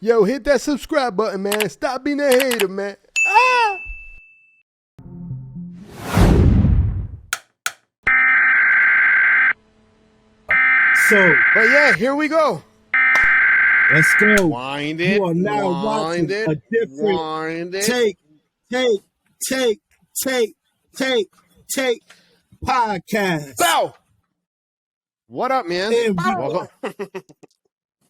Yo, hit that subscribe button, man. Stop being a hater, man. Ah! So, but yeah, here we go. Let's go. Wind it. You are now wind watching it. a different Wind it. take podcast. Bow. What up, man? And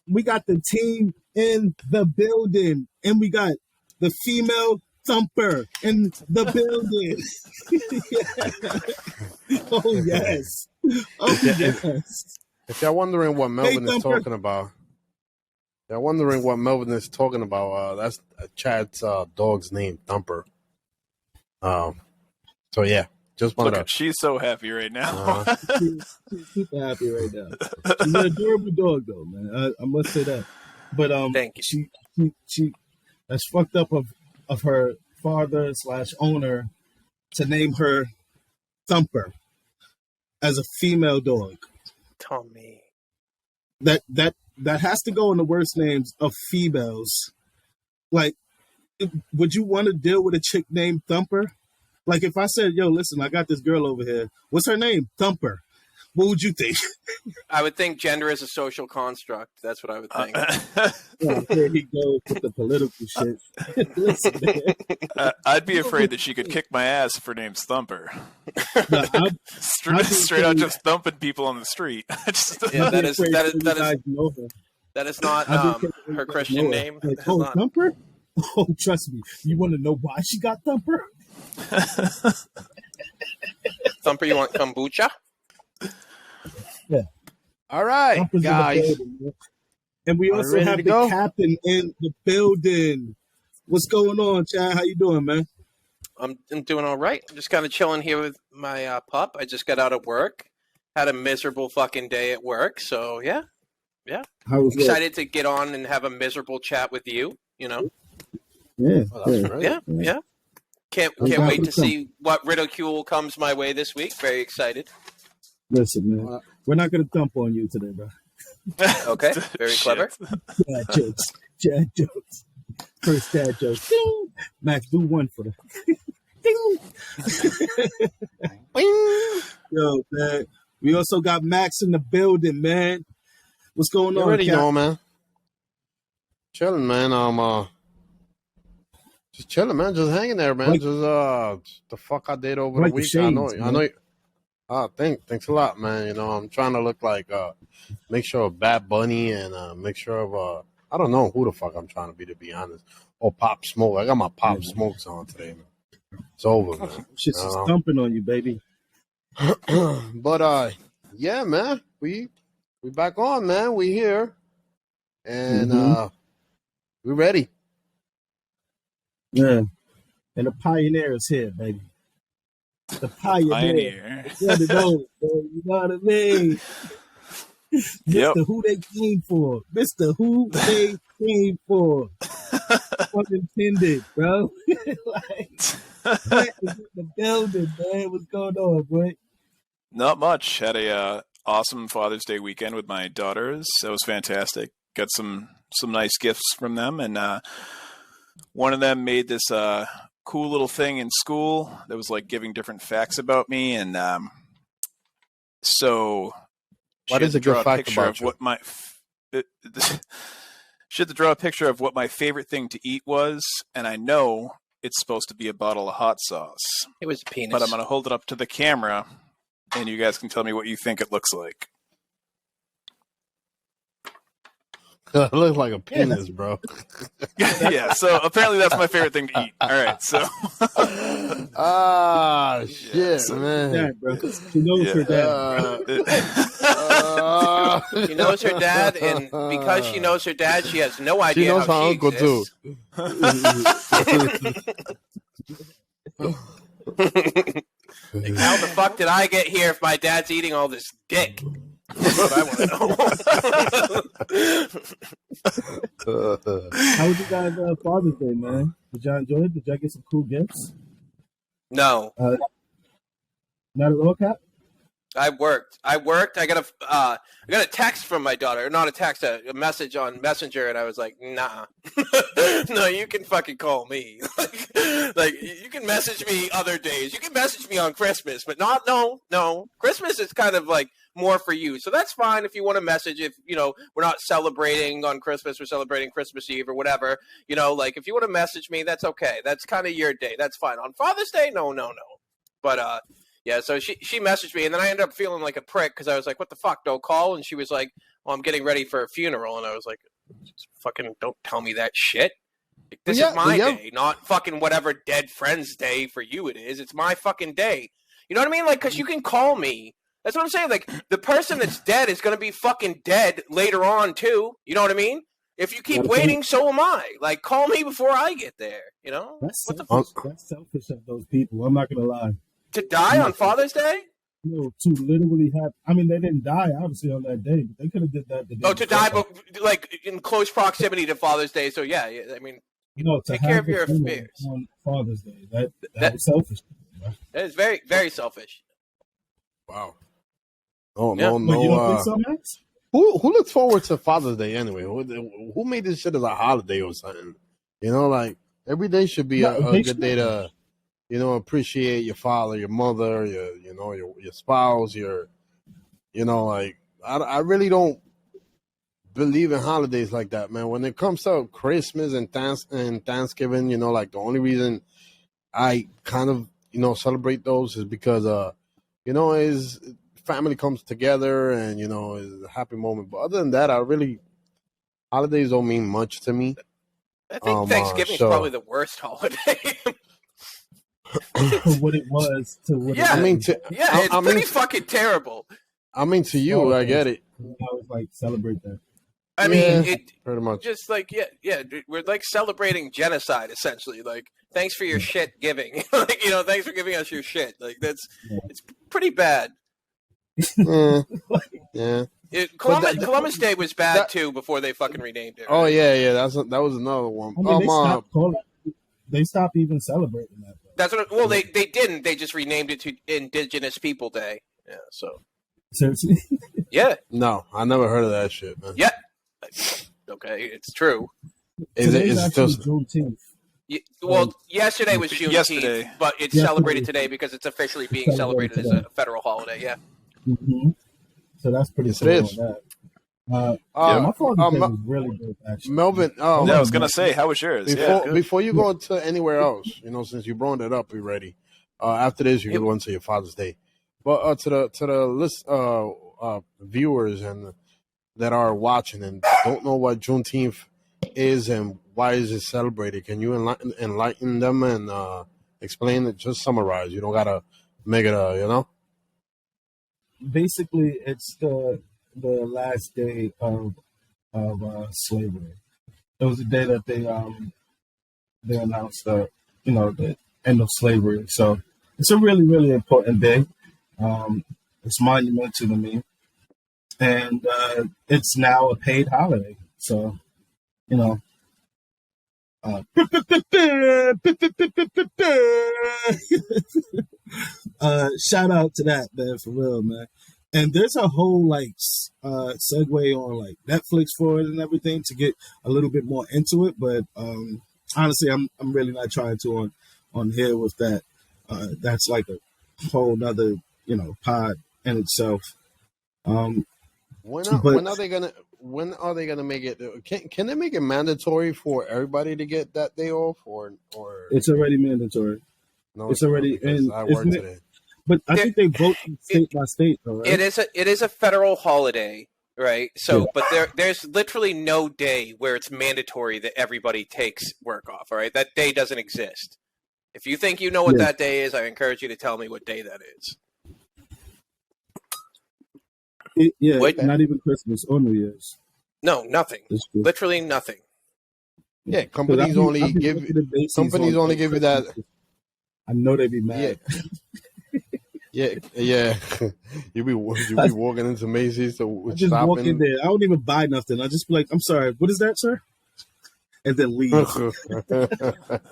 we got the team in the building, and we got the female thumper in the building. Oh yes. Oh yes. If y'all wondering what Melvin is talking about, that's Chad's dog's name, Thumper. So yeah, just wanted to. She's so happy right now. She's super happy right now. She's an adorable dog, though, man. I must say that. But thank you. She that's fucked up of her father / owner to name her Thumper as a female dog. Tommy. That has to go in the worst names of females. Like, would you want to deal with a chick named Thumper? Like, if I said, yo, listen, I got this girl over here. What's her name? Thumper. What would you think? I would think gender is a social construct. That's what I would think. Oh, here he goes with the political shit. Listen, man. I'd be afraid that she could kick my ass if her name's Thumper. No, straight out just thumping people on the street. Yeah, that is not her Christian name. Like, Thumper? Oh, trust me. You want to know why she got Thumper? Thumper, you want kombucha? Yeah. All right, Thumper's guys. And we also have the go? captain in the building. What's going on, Chad? How you doing, man? I'm doing all right. I'm just kind of chilling here with my pup. I just got out of work. Had a miserable fucking day at work. So, yeah. How was Excited to get on and have a miserable chat with you, you know? Yeah. Right. Yeah. Can't wait to see what ridicule comes my way this week. Very excited. Listen, man. We're not going to dump on you today, bro. Okay. Very clever. Dad jokes. First dad jokes. Ding. Max, do one for them. Ding. Yo, man. We also got Max in the building, man. What's going on? You already know, man. Chilling, man. Just chilling, man. Just hanging there, man. Just the fuck I did over the week. Shades, I know. Thanks a lot, man. You know, I'm trying to look like mixture of Bad Bunny and mixture of I don't know who the fuck I'm trying to be honest. Or Pop Smoke. I got my Pop Smokes on today, man. It's over, man. Shit's just thumping on you, baby. But yeah, man. We back on, man. We here. And we ready. Yeah. And the pioneer is here, baby. The pioneer. You know what I mean? Yep. Mr. Who they came for. Mr. Who they came for. Unintended, bro. Like, Brett is in the building, man. What's going on, Brett? Not much. Had a awesome Father's Day weekend with my daughters. That was fantastic. Got some nice gifts from them, and one of them made this cool little thing in school that was like giving different facts about me, and so what is a good fact about you? She had to draw a picture of what my favorite thing to eat was, and I know it's supposed to be a bottle of hot sauce. It was a penis. But I'm going to hold it up to the camera, and you guys can tell me what you think it looks like. It looks like a penis, bro. Yeah, so apparently that's my favorite thing to eat. All right, so. Shit, man. Dad, bro. She knows her dad. She knows her dad, and because she knows her dad, she has no idea she knows how her she uncle, exists. Like, how the fuck did I get here if my dad's eating all this dick? That's what I want to know. How was you guys' Father's Day, man? Did y'all enjoy it? Did y'all get some cool gifts? No. Not at all, Cap? I worked. I got a text from my daughter, not a text, a message on Messenger, and I was like, nah, no, you can fucking call me. like you can message me other days. You can message me on Christmas, but no. Christmas is kind of like more for you, so that's fine if you want to message. If we're not celebrating on Christmas, we're celebrating Christmas Eve or whatever. Like if you want to message me, that's okay. That's kind of your day. That's fine. On Father's Day, no. But yeah, so she messaged me, and then I ended up feeling like a prick because I was like, what the fuck, don't call? And she was like, well, I'm getting ready for a funeral. And I was like, fucking don't tell me that shit. This is my day, not fucking whatever dead friend's day for you it is. It's my fucking day. You know what I mean? Like, because you can call me. That's what I'm saying. Like, the person that's dead is going to be fucking dead later on, too. You know what I mean? If you keep waiting, so am I. Like, call me before I get there, That's what selfish. That's selfish of those people. I'm not going to lie. To die on Father's Day? No, to literally have. I mean, they didn't die obviously on that day, but they could have did that. The day to die, but like in close proximity to Father's Day. So yeah, I mean, take care of your affairs on Father's Day. That was selfish. That is very, very selfish. Wow. Oh yeah. no. You don't think so, Max? Who looks forward to Father's Day anyway? Who made this shit as a holiday or something? Like every day should be a good day to. Appreciate your father, your mother, your spouse, like I really don't believe in holidays like that, man. When it comes to Christmas and Thanksgiving, like the only reason I kind of, celebrate those is because, is family comes together and, is a happy moment. But other than that, holidays don't mean much to me. I think Thanksgiving is probably the worst holiday. For what it was to what it's pretty fucking terrible. I mean, to you, I get it. I was like, celebrate that. I mean, it pretty much just like we're like celebrating genocide essentially. Like, thanks for your shit giving. Like, thanks for giving us your shit. Like, it's pretty bad. Yeah. Columbus Day was bad too before they fucking renamed it. Right? Oh yeah, that was another one. I mean, they stopped even celebrating that. That's what. Well, they didn't. They just renamed it to Indigenous People Day. Yeah. So. Seriously? Yeah. No, I never heard of that shit, man. Yeah. Okay, it's true. Is it just Juneteenth? Well, yesterday was Juneteenth, but it's celebrated today because it's officially being celebrated as a federal holiday. Yeah. Mm-hmm. So that's pretty cool on that. My Father's Day was really good, actually. Melvin, I was gonna say, how was yours? Before you go to anywhere else, since you brought it up already, after this you can go into your Father's Day. But to the list viewers and that are watching and don't know what Juneteenth is and why is it celebrated, can you enlighten them and explain it? Just summarize. You don't gotta make it Basically, it's the last day of slavery. It was the day that they announced the end of slavery. So it's a really, really important day. It's monumental to me, and it's now a paid holiday. So shout out to that, man, for real, man. And there's a whole segue on like Netflix for it and everything to get a little bit more into it. But honestly, I'm really not trying to on here with that. That's like a whole nother pod in itself. When are they gonna make it? Can they make it mandatory for everybody to get that day off, or it's already mandatory? No, it's already in. I work today. But I think they vote state by state, though, right? It is a federal holiday, right? So, but there's literally no day where it's mandatory that everybody takes work off. All right, that day doesn't exist. If you think you know what that day is, I encourage you to tell me what day that is. Not even Christmas or New Year's. No, nothing. Literally nothing. Yeah, companies only give you that. I know they'd be mad. Yeah. you be walking into Macy's to I just shopping. walk in there. I don't even buy nothing. I just be like, I'm sorry, what is that, sir? and then leave.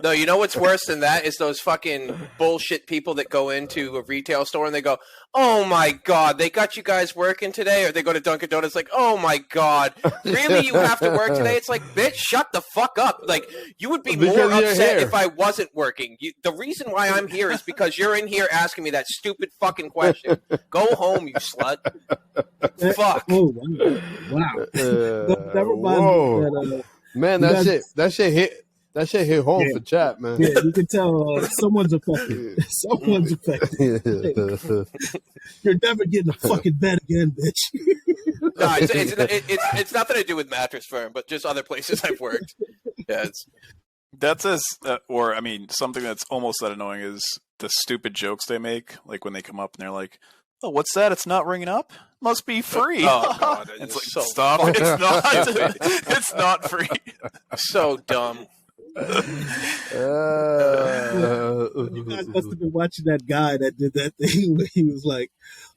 No, you know what's worse than that is those fucking bullshit people that go into a retail store and they go, "Oh my god, they got you guys working today," or they go to Dunkin' Donuts like, "Oh my god, really? You have to work today?" It's like, bitch, shut the fuck up. Like, you would be Because more you're upset here. if I wasn't working. The reason why I'm here is because you're in here asking me that stupid fucking question. Go home, you slut. Fuck. Oh wow! That reminds whoa. me that Man, you that shit hit home Yeah. for chat, man. yeah, you can tell someone's affected. Someone's affected. You're never getting a fucking bed again, bitch. No, it's nothing to do with Mattress Firm, but just other places I've worked. Yeah, That's or I mean, something that's almost that annoying is the stupid jokes they make. Like when they come up and they're like, "Oh, what's that? It's not ringing up. Must be free." Oh god, It's like, so stop! It's not. It's not free. so dumb. You guys must have been watching that guy that did that thing where he was like,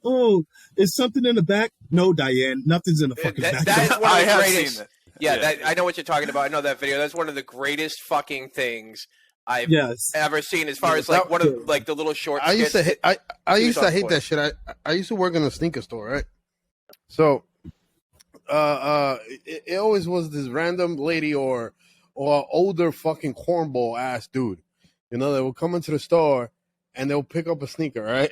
"Oh, is something in the back?" No, Diane, nothing's in the fucking back. That is one I of the have greatest. seen it. Yeah, I know what you're talking about. I know that video. That's one of the greatest fucking things I've Yes. ever seen. As far as like one of like the little short. I used to skits. I He used was to on hate point. that shit. I used to work in a sneaker store, right? So it always was this random lady or older fucking cornball ass dude. You know, they will come into the store and they'll pick up a sneaker, right?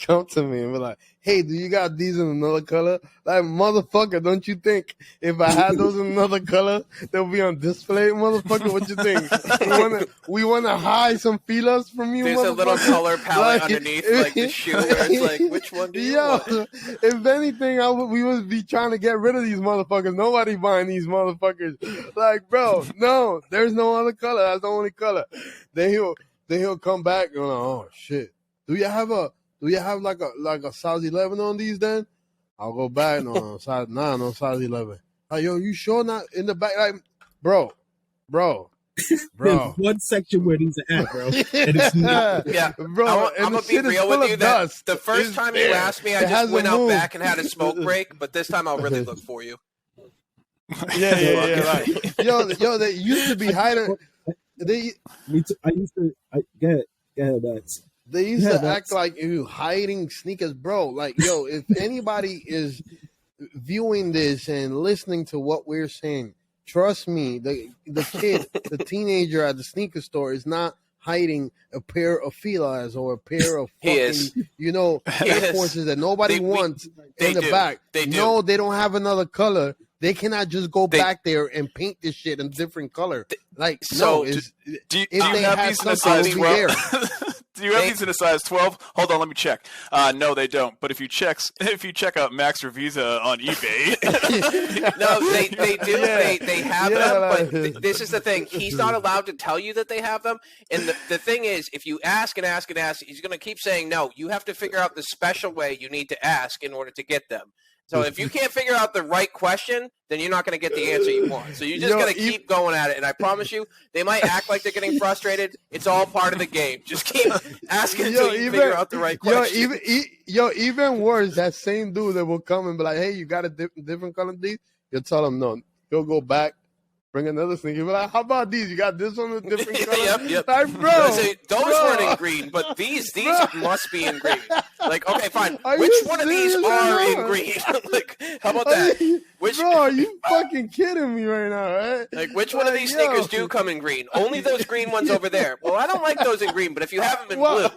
Come to me and be like, "Hey, do you got these in another color?" Like, motherfucker, don't you think if I had those in another color, they'll be on display, motherfucker? What you think? we wanna hide some feelers from you, There's a little motherfucker? color palette Like, underneath like the shoe where it's like, which one do you want? If anything, we would be trying to get rid of these motherfuckers. Nobody buying these motherfuckers. Like, bro, no, there's no other color. That's the only color. Then he'll come back and oh shit. Do you have like a size 11 on these then? I'll go back. No, size 9, no size 11. Like, yo, you sure not in the back? Like, bro. There's one section where these are at, bro. And it's not. Yeah, bro. I'm gonna be real with you. That the first time you asked me, I just went out back and had a smoke break. But this time, I'll really look for you. Yeah. Like, yo, they used to be hiding. Me too. Go ahead, Max. They used to act like you hiding sneakers, bro. Like, yo, if anybody is viewing this and listening to what we're saying, trust me, the kid, the teenager at the sneaker store is not hiding a pair of Filas or a pair of fucking, Air Forces that nobody wants in the back. They do. No, they don't have another color. They cannot just go back there and paint this shit in a different color. Like, So, no, do you if they have had these in a something, size it would be there. 12? Do you have these in a size 12? Hold on, let me check. No, they don't. But if you check out Max or Visa on eBay, No, they do. Yeah. They have them, but this is the thing. He's not allowed to tell you that they have them. And the thing is, if you ask and ask and ask, he's going to keep saying no. You have to figure out the special way you need to ask in order to get them. So if you can't figure out the right question, then you're not going to get the answer you want. So you just got to keep going at it. And I promise you, they might act like they're getting frustrated. It's all part of the game. Just keep asking until you figure out the right question. Even worse, that same dude that will come and be like, "Hey, you got a different color of these?" You'll tell him no. He'll go back, bring another thing. He'll be like, "How about these? You got this one a different color?" Yep. Like, bro, those weren't in green, but these must be in green. Like, okay, fine. Are Which you one of these serious are right in now? green? Like, how about that? Bro, are you fucking kidding me right now, right? Like, which one of these sneakers do come in green? Only those green ones over there. Well, I don't like those in green, but if you have them in blue.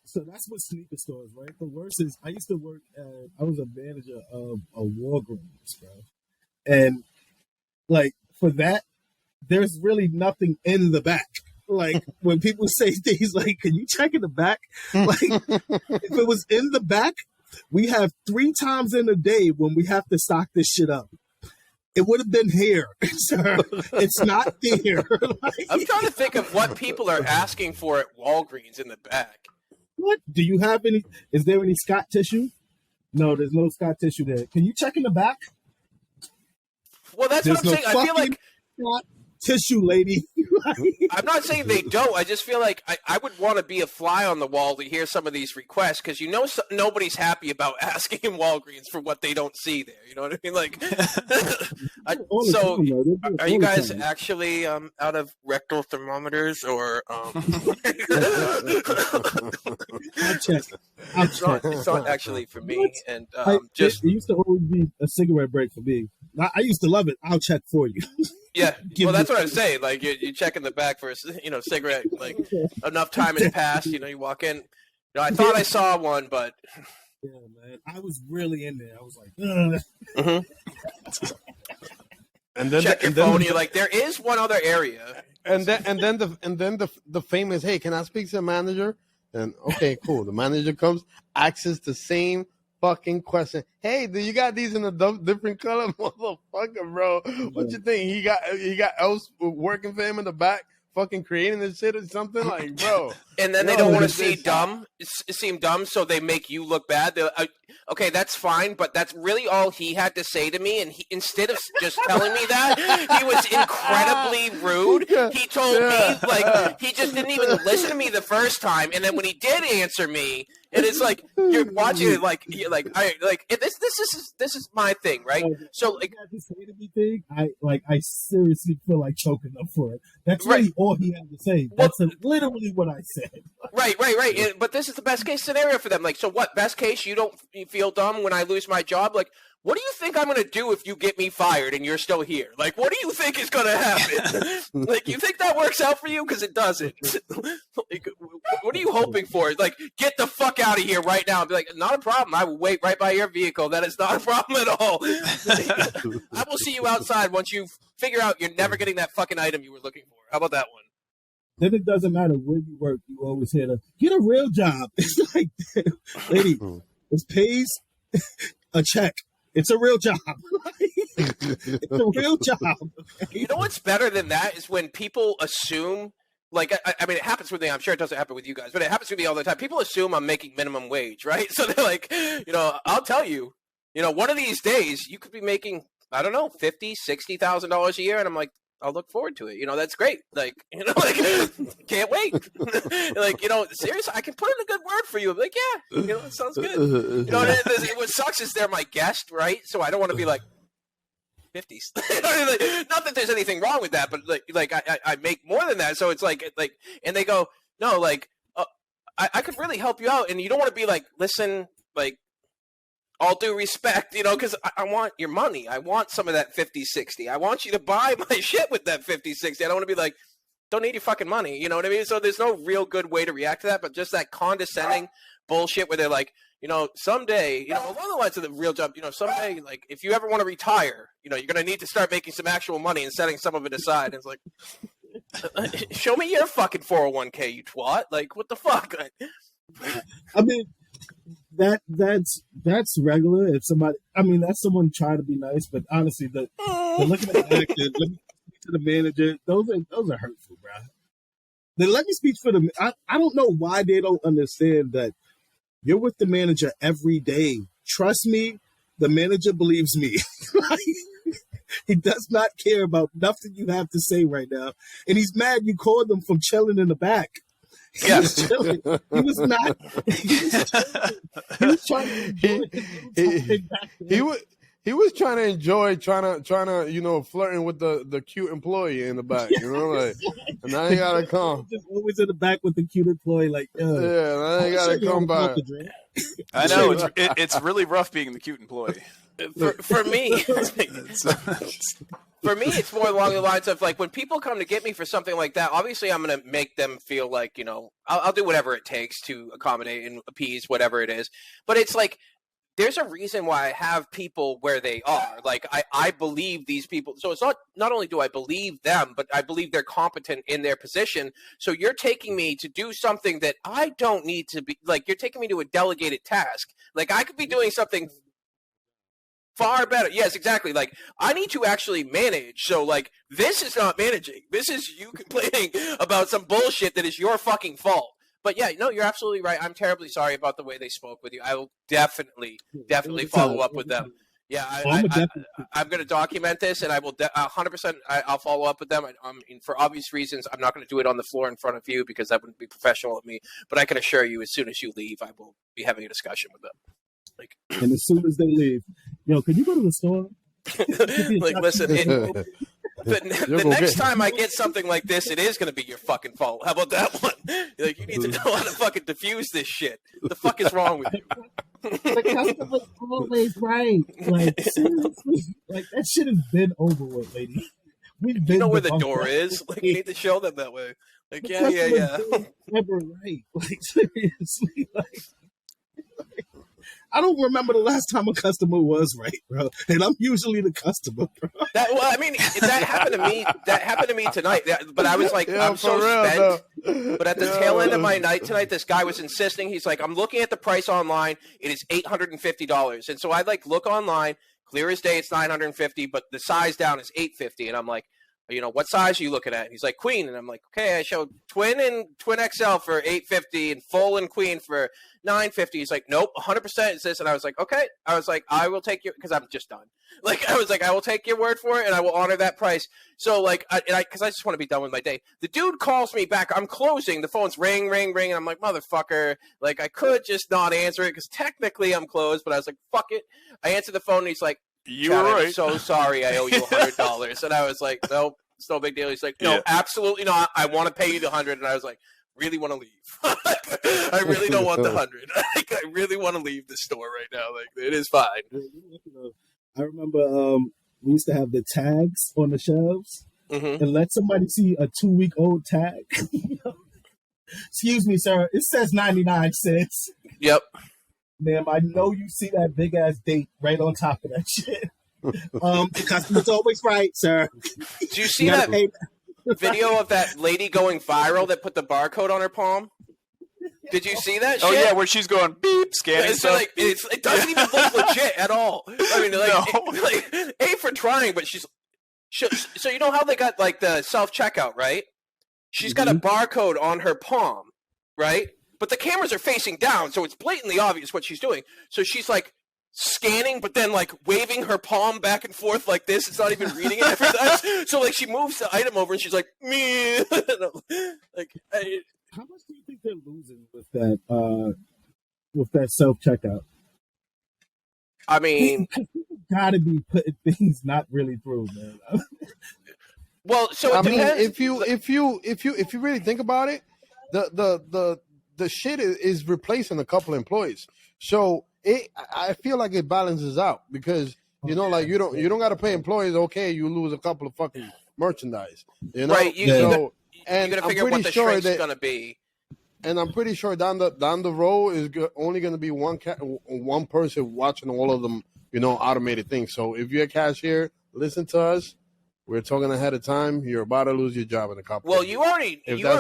So that's what sneaker stores, right? The worst is I was a manager of a Walgreens, bro. And like for that, there's really nothing in the back. Like when people say things like, "Can you check in the back?" Like if it was in the back, we have 3 times in a day when we have to stock this shit up. It would have been here, sir. It's not there. I'm trying to think of what people are asking for at Walgreens in the back. What? Do you have any? Is there any Scott tissue? No, there's no Scott tissue there. Can you check in the back? Well, that's There's what I'm saying. I feel like Scott tissue, lady. I'm not saying they don't. I just feel like I would want to be a fly on the wall to hear some of these requests because nobody's happy about asking in Walgreens for what they don't see there. You know what I mean? Like, so are you guys actually out of rectal thermometers or? I'll check. It's not actually for me, and it used to always be a cigarette break for me. I used to love it. I'll check for you. Yeah, well, that's what I'm saying. Like, you check in the back for a cigarette. Like, enough time has passed. You walk in. I thought I saw one, but yeah, man, I was really in there. I was like, mm-hmm. And then check your phone. You're like, there is one other area. And then the famous, hey, can I speak to the manager? And okay, cool. The manager comes, asks the same fucking question. Hey, do you got these in a different color? Motherfucker, bro. What you think? He got else working for him in the back, fucking creating this shit or something? Like, bro. And then they don't want to seem dumb, so they make you look bad. Okay, that's fine, but that's really all he had to say to me. And instead of just telling me that, he was incredibly rude. He told me, like, he just didn't even listen to me the first time. And then when he did answer me, and it's like you're watching it, like this is my thing, right? So like the say to me thing, I seriously feel like choking up for it. That's really all he had to say. That's literally what I said. Right. But this is the best case scenario for them. Like, so what? Best case, you don't feel dumb when I lose my job? Like, what do you think I'm going to do if you get me fired and you're still here? Like, what do you think is going to happen? Like, you think that works out for you? Because it doesn't. Like, what are you hoping for? Like, get the fuck out of here right now. And be like, not a problem. I will wait right by your vehicle. That is not a problem at all. I will see you outside once you figure out you're never getting that fucking item you were looking for. How about that one? Then it doesn't matter where you work. You always hear get a real job. It's like, lady, it pays a check. It's a real job. It's a real job. You know what's better than that is when people assume, like, I mean, it happens with me. I'm sure it doesn't happen with you guys, but it happens with me all the time. People assume I'm making minimum wage, right? So they're like, I'll tell you, one of these days you could be making, I don't know, $50,000, $60,000 a year. And I'm like, I'll look forward to it. That's great. Like, can't wait. Like, seriously, I can put in a good word for you. I'm like, yeah, it sounds good. What sucks is they're my guest, right? So I don't want to be like 50s. Not that there's anything wrong with that, but like I make more than that. So it's like, and they go, no, like, I could really help you out. And you don't want to be like, listen, like, all due respect, because I want your money. I want some of that 50, 60. I want you to buy my shit with that 50, 60. I don't want to be like, don't need your fucking money. You know what I mean? So there's no real good way to react to that, but just that condescending bullshit where they're like, someday, along the lines of the real job, someday, like, if you ever want to retire, you're going to need to start making some actual money and setting some of it aside. And it's like, show me your fucking 401k, you twat. Like, what the fuck? I mean, that's regular. If somebody, that's someone trying to be nice, but honestly, the looking at the actor, let me speak to the manager. Those are hurtful, bro. Then let me speak for the. I don't know why they don't understand that you're with the manager every day. Trust me, the manager believes me. He does not care about nothing you have to say right now, and he's mad you called him from chilling in the back. He was chilling. He was not. He was trying to enjoy. He was trying to enjoy, trying to, flirting with the cute employee in the back, like, and now he gotta come. Just always in the back with the cute employee, like, yeah, now he gotta come by. I know it's really rough being the cute employee. For me. For me, it's more along the lines of, like, when people come to get me for something like that, obviously I'm going to make them feel like, I'll do whatever it takes to accommodate and appease whatever it is. But it's like, there's a reason why I have people where they are. Like, I believe these people. So it's not only do I believe them, but I believe they're competent in their position. So you're taking me to do something that I don't need to be, like, you're taking me to a delegated task. Like, I could be doing something far better. Yes, exactly. Like, I need to actually manage. So, like, this is not managing. This is you complaining about some bullshit that is your fucking fault. But yeah, no, you're absolutely right. I'm terribly sorry about the way they spoke with you. I will definitely follow up with them. Yeah, I'm definitely. I'm going to document this, and I will 100%. I'll follow up with them. I mean, for obvious reasons, I'm not going to do it on the floor in front of you because that wouldn't be professional of me. But I can assure you, as soon as you leave, I will be having a discussion with them. Like, And as soon as they leave, yo, can you go to the store? like, listen, the next time I get something like this, it is going to be your fucking fault. How about that one? Like, you need to know how to fucking diffuse this shit. What the fuck is wrong with you? The customer's always right. Like, seriously, like that shit has been over with, lady. We've been You know where the door is. Like, you need to show them that way. Like, yeah. Never right. Like, seriously, like I don't remember the last time a customer was right, bro. And I'm usually the customer, bro. I mean, that happened to me. That happened to me tonight. But I was like, I'm so spent. No. But at the tail end of my night tonight, this guy was insisting. He's like, I'm looking at the price online. It is $850. And so I like look online. Clear as day, it's $950. But the size down is $850. And I'm like, you know, what size are you looking at? And he's like, queen. And I'm like, okay, I showed twin and twin XL for $850 and full and queen for $950. He's like, nope, 100% is this. And I was like, okay. I was like, I will take your, because I'm just done. Like, I was like, I will take your word for it and I will honor that price. So, like, because I just want to be done with my day. The dude calls me back. I'm closing. The phone's ring. And I'm like, motherfucker. Like, I could just not answer it because technically I'm closed. But I was like, fuck it. I answered the phone and he's like, you were right. I'm so sorry. I owe you $100. And I was like, nope, it's no big deal. He's like, no, absolutely not. I want to pay you the $100. And I was like, really want to leave. I really don't want the $100. Like, I really want to leave the store right now. Like, it is fine. I remember we used to have the tags on the shelves and let somebody see a 2-week-old tag. Excuse me, sir. It says 99 cents. Yep. Ma'am, I know you see that big ass date right on top of that shit. The customer's always right, sir. Did you see that video of that lady going viral that put the barcode on her palm? Did you see that shit? Oh, yeah, where she's going beep, scanning stuff. Like, it doesn't even look legit at all. I mean, like, A for trying, but so you know how they got, like, the self-checkout, right? She's got a barcode on her palm, right? But the cameras are facing down, so it's blatantly obvious what she's doing. So she's, like, scanning, but then, like, waving her palm back and forth like this. It's not even reading it every time. So, like, she moves the item over, and she's like, me. Like, how much do you think they're losing with that self-checkout? I mean, people gotta be putting things not really through, man. Well, so it depends. Mean, if you really think about it, the shit is replacing a couple employees. So I feel like it balances out because you know, like you don't got to pay employees. Okay, you lose a couple of fucking merchandise. You know, right? You gotta figure out what the shrink's gonna be. And I'm pretty sure down the road is only gonna be one person watching all of them. You know, automated things. So if you're a cashier, listen to us. We're talking ahead of time. You're about to lose your job in a couple. Well, you have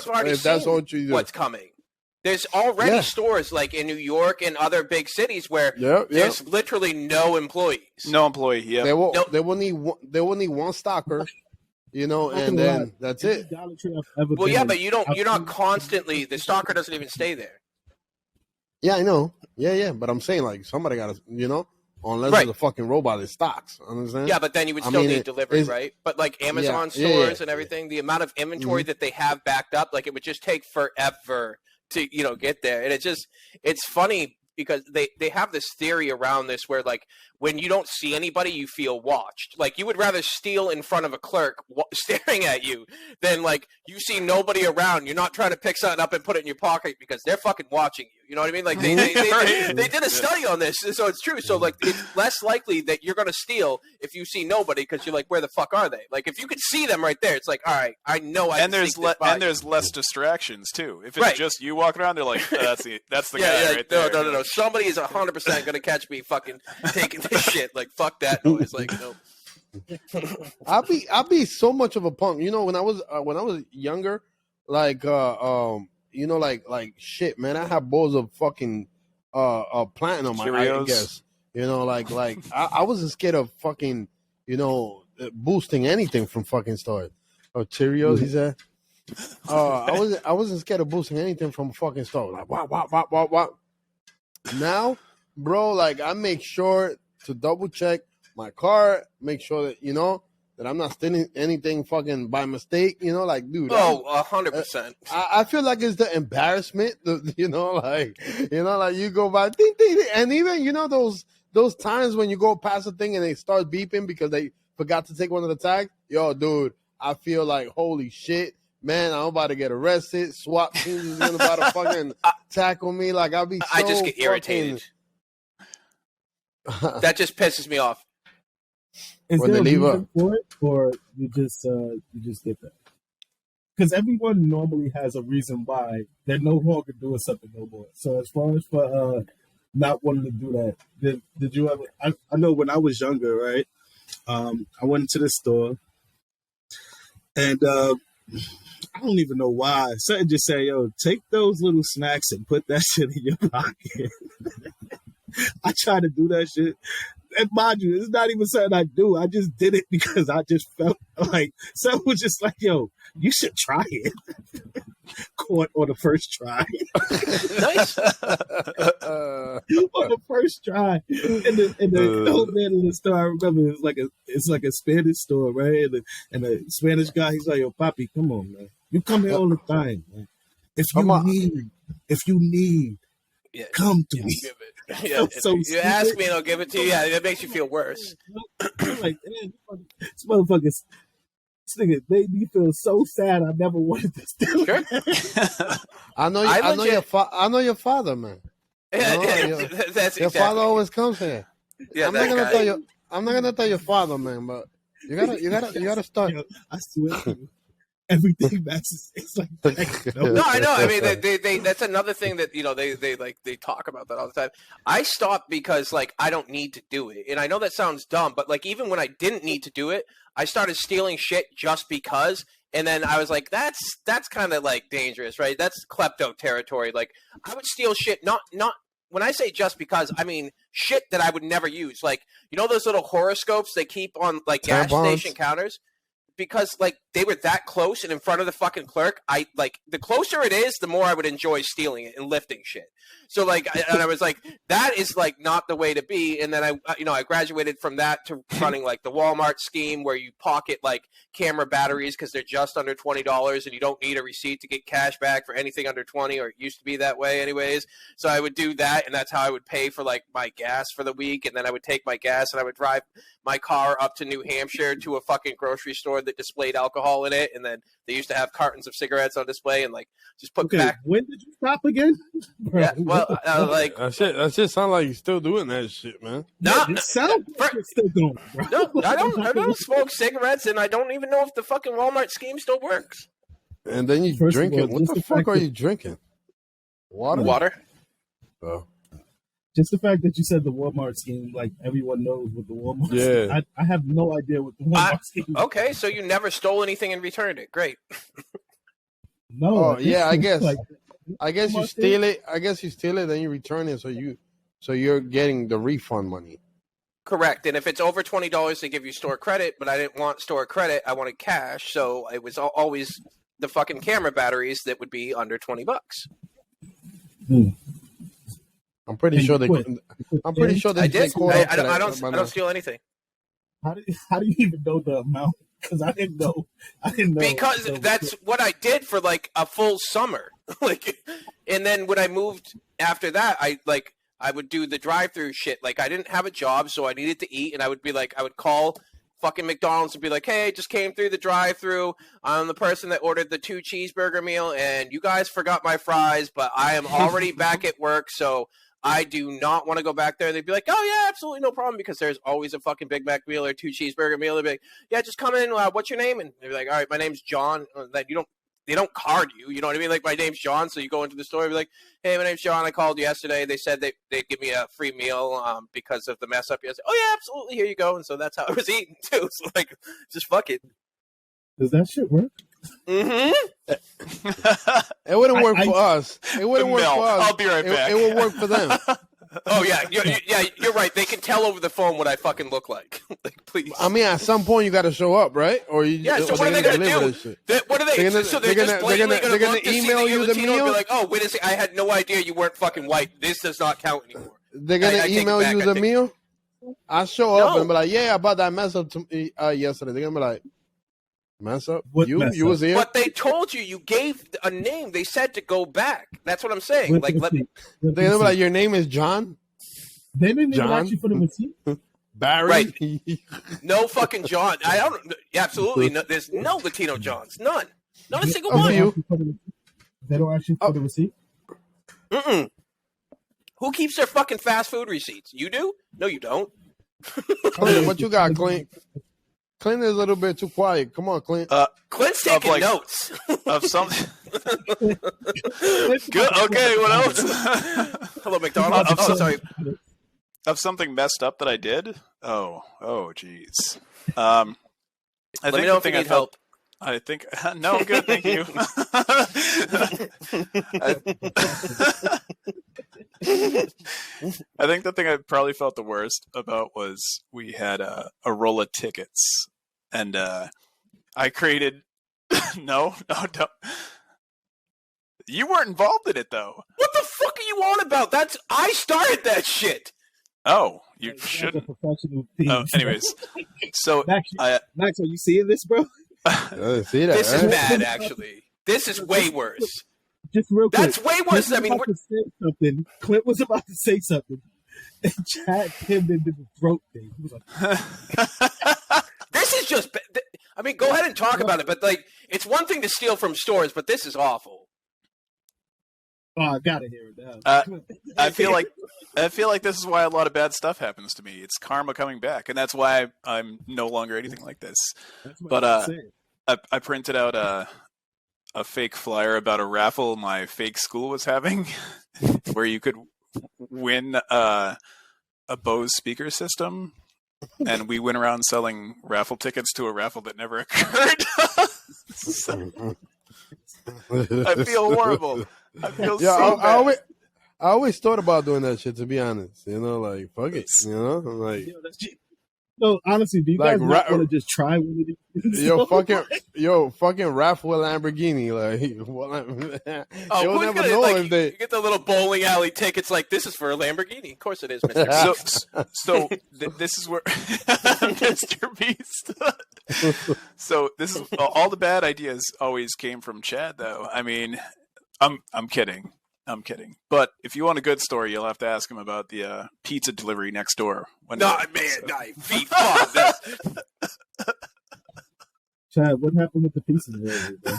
already seen what's coming. There's already stores like in New York and other big cities where there's literally no employees. No employee. Yeah. They will need one stocker, you know, and then that's it. Well, yeah, but you're not constantly. The stocker doesn't even stay there. Yeah, I know. Yeah, but I'm saying like somebody got to, you know, unless it's a fucking robot that stocks. Understand? Yeah, but then you would still need delivery, right? But like Amazon stores and everything, the amount of inventory that they have backed up, like it would just take forever to, you know, get there. And it's funny because they have this theory around this where like when you don't see anybody, you feel watched. Like you would rather steal in front of a clerk staring at you than like you see nobody around. You're not trying to pick something up and put it in your pocket because they're fucking watching you. You know what I mean? Like they did a study on this, so it's true. So like it's less likely that you're gonna steal if you see nobody because you're like, where the fuck are they? Like if you could see them right there, it's like, all right, I know. And there's less distractions too. If it's just you walking around, they're like, that's the guy right there. No. Somebody is 100% gonna catch me fucking taking this shit. Like fuck that noise. Like no. I'll be so much of a punk. You know, when I was younger, like you know, like shit, man. I have bowls of fucking platinum. Cheerios. I guess you know, like I wasn't scared of fucking, you know, boosting anything from fucking stores. Or Cheerios, he said. I wasn't scared of boosting anything from a fucking store. Like wow. Now, bro, like I make sure to double check my car, make sure that that I'm not stealing anything fucking by mistake. Like, dude. Oh, 100%. I feel like it's the embarrassment, like you go by, ding, ding, ding, and even those times when you go past a thing and they start beeping because they forgot to take one of the tags. Yo, dude, I feel like holy shit, man, I'm about to get arrested. SWAT teams is about to fucking tackle me. Like I'll be. I just get irritated. That just pisses me off. Is When there a they leave reason up. for it, or you just get that? Because everyone normally has a reason why they're no longer doing something no more. So as far as for not wanting to do that, did you ever? I know when I was younger, right? I went into the store, and I don't even know why. Something just said, "Yo, take those little snacks and put that shit in your pocket." I tried to do that shit. And mind you, it's not even something I do. I just did it because I just felt like someone was just like, yo, you should try it. Caught on the first try. Nice. On the first try. And the old man in the store, I remember it's like a Spanish store, right? And the Spanish guy, he's like, yo, Papi, come on, man. You come here all the time, man. If you need, Yeah. come to me. Yeah. So you stupid. ask me and I'll give it to you. Yeah, that makes you feel worse. Like, man, this motherfucker, this nigga made me feel so sad. I never wanted to steal. Sure. I know your father, man. That's Your father always comes here. Yeah, I'm not gonna tell your father, man, but you gotta start. Yo, I swear to you, everything matches. It's like that. No, I know. I mean, they that's another thing that they talk about that all the time. I stopped because like I don't need to do it, and I know that sounds dumb, but like even when I didn't need to do it, I started stealing shit just because, and then I was like, that's kind of like dangerous, right? That's klepto territory. Like I would steal shit, not when I say just because, I mean shit that I would never use. Like those little horoscopes they keep on like gas station counters. Because like they were that close and in front of the fucking clerk, I like the closer it is, the more I would enjoy stealing it and lifting shit. So like, I was like, that is like not the way to be. And then I graduated from that to running like the Walmart scheme where you pocket like camera batteries because they're just under $20 and you don't need a receipt to get cash back for anything under 20, or it used to be that way anyways. So I would do that, and that's how I would pay for like my gas for the week. And then I would take my gas and I would drive my car up to New Hampshire to a fucking grocery store that displayed alcohol in it, and then they used to have cartons of cigarettes on display, and like just put back. When did you stop again? Yeah, well, like that shit sound like you're still doing that shit, man. No, it sounds like you're still doing it, bro. no, I don't smoke cigarettes, and I don't even know if the fucking Walmart scheme still works. And then you First of drinking. all, What just the the fuck fact are that- you drinking? Water. Water. Oh. Just the fact that you said the Walmart scheme, like everyone knows what the Walmart Yeah. scheme. I have no idea what the Walmart scheme is. Okay, so you never stole anything and returned it. Great. No. Oh yeah, I guess. Like, I guess you steal it. Then you return it, so you're getting the refund money. Correct. And if it's over $20, they give you store credit, but I didn't want store credit. I wanted cash, so it was always the fucking camera batteries that would be under $20. I'm pretty sure they. I'm pretty sure they. I did. caught up I to that don't by now. steal anything. How do you even know the amount? Because I didn't know. Because that's what I did for like a full summer. Like, and then when I moved after that, I would do the drive-through shit. Like I didn't have a job, so I needed to eat, and I would call fucking McDonald's and be like, hey, just came through the drive-through. I'm the person that ordered the 2 cheeseburger meal, and you guys forgot my fries, but I am already back at work, so I do not want to go back there. They'd be like, oh, yeah, absolutely no problem, because there's always a fucking Big Mac meal or 2 cheeseburger meal. They'd be like, yeah, just come in. What's your name? And they'd be like, all right, my name's John. They don't card you. You know what I mean? Like, my name's John, so you go into the store and be like, hey, my name's John. I called yesterday. They said they'd give me a free meal because of the mess up yesterday. Oh, yeah, absolutely. Here you go. And so that's how I was eating, too. So, like, just fuck it. Does that shit work? Mm-hmm. It wouldn't work for us. It wouldn't work Mel, for us. I'll be right back. It would work for them. Oh, yeah. You're right. They can tell over the phone what I fucking look like. Like, please. I mean, at some point you got to show up, right? Or you? Yeah, so or what are they going to deliver do? this shit? What are they? They're gonna- so they're they're just gonna- blatantly they're going to gonna look to see email that you you're the Latino and be meal? like, oh, wait a second. I had no idea you weren't fucking white. This does not count anymore. They're gonna I take it email back. you the meal. I show up No. and be like, yeah, I bought that mess up yesterday. They're gonna be like, mess up? What You mess was up? here? But they told you gave a name. They said to go back. That's what I'm saying. Where's Like, the let receipt? Where's the They're gonna be like, receipt? your name is John? They didn't even John? ask you for the receipt. Barry? Right. No fucking John. I don't. Absolutely. No, there's no Latino Johns. None. Not a single A one. few. They don't ask you for the receipt. Mm-mm. Who keeps their fucking fast food receipts? You do? No, you don't. Clint, what you got, Clint? Clint is a little bit too quiet. Come on, Clint. Clint's taking notes. Of something. Good. Okay. What else? Hello, McDonald's. Oh, sorry. Of something messed up that I did. Oh, jeez. I Let think me know the if you thing I need felt. help. I think no, I'm good, thank you. I think the thing I probably felt the worst about was we had a roll of tickets, and I created. No, don't. You weren't involved in it though. What the fuck are you on about? I started that shit. Oh, you That's a shouldn't. professional thing. Oh, anyways, so Max, I. Max, are you seeing this, bro? See that? This is right? bad, actually. This is way worse. Just real quick. That's way worse. Clint I mean, was about to say something. Clint was about to say something, and Chad pinned into the throat thing. He was like, this is just. I mean, go ahead and talk about it, but like, it's one thing to steal from stores, but this is awful. "Oh, I gotta hear it now." I feel like this is why a lot of bad stuff happens to me. It's karma coming back, and that's why I'm no longer anything like this. That's what But I'm saying. I printed out a fake flyer about a raffle my fake school was having, where you could win a Bose speaker system, and we went around selling raffle tickets to a raffle that never occurred. So, I feel horrible. I feel Yeah, so bad. I always thought about doing that shit, to be honest. You know, like, fuck it. You know? Like, No, honestly, do you like guys not want to just try one of these? fucking raffle a Lamborghini. Like, well, Oh, you'll who's never gonna know like? if they. You get the little bowling alley tickets. Like, this is for a Lamborghini. Of course it is, Mr. So this is where Mr. Beast. So this is all the bad ideas always came from Chad, though. I mean, I'm kidding. I'm kidding. But if you want a good story, you'll have to ask him about the pizza delivery next door. Feet off. Chad, what happened with the pieces earlier, bro?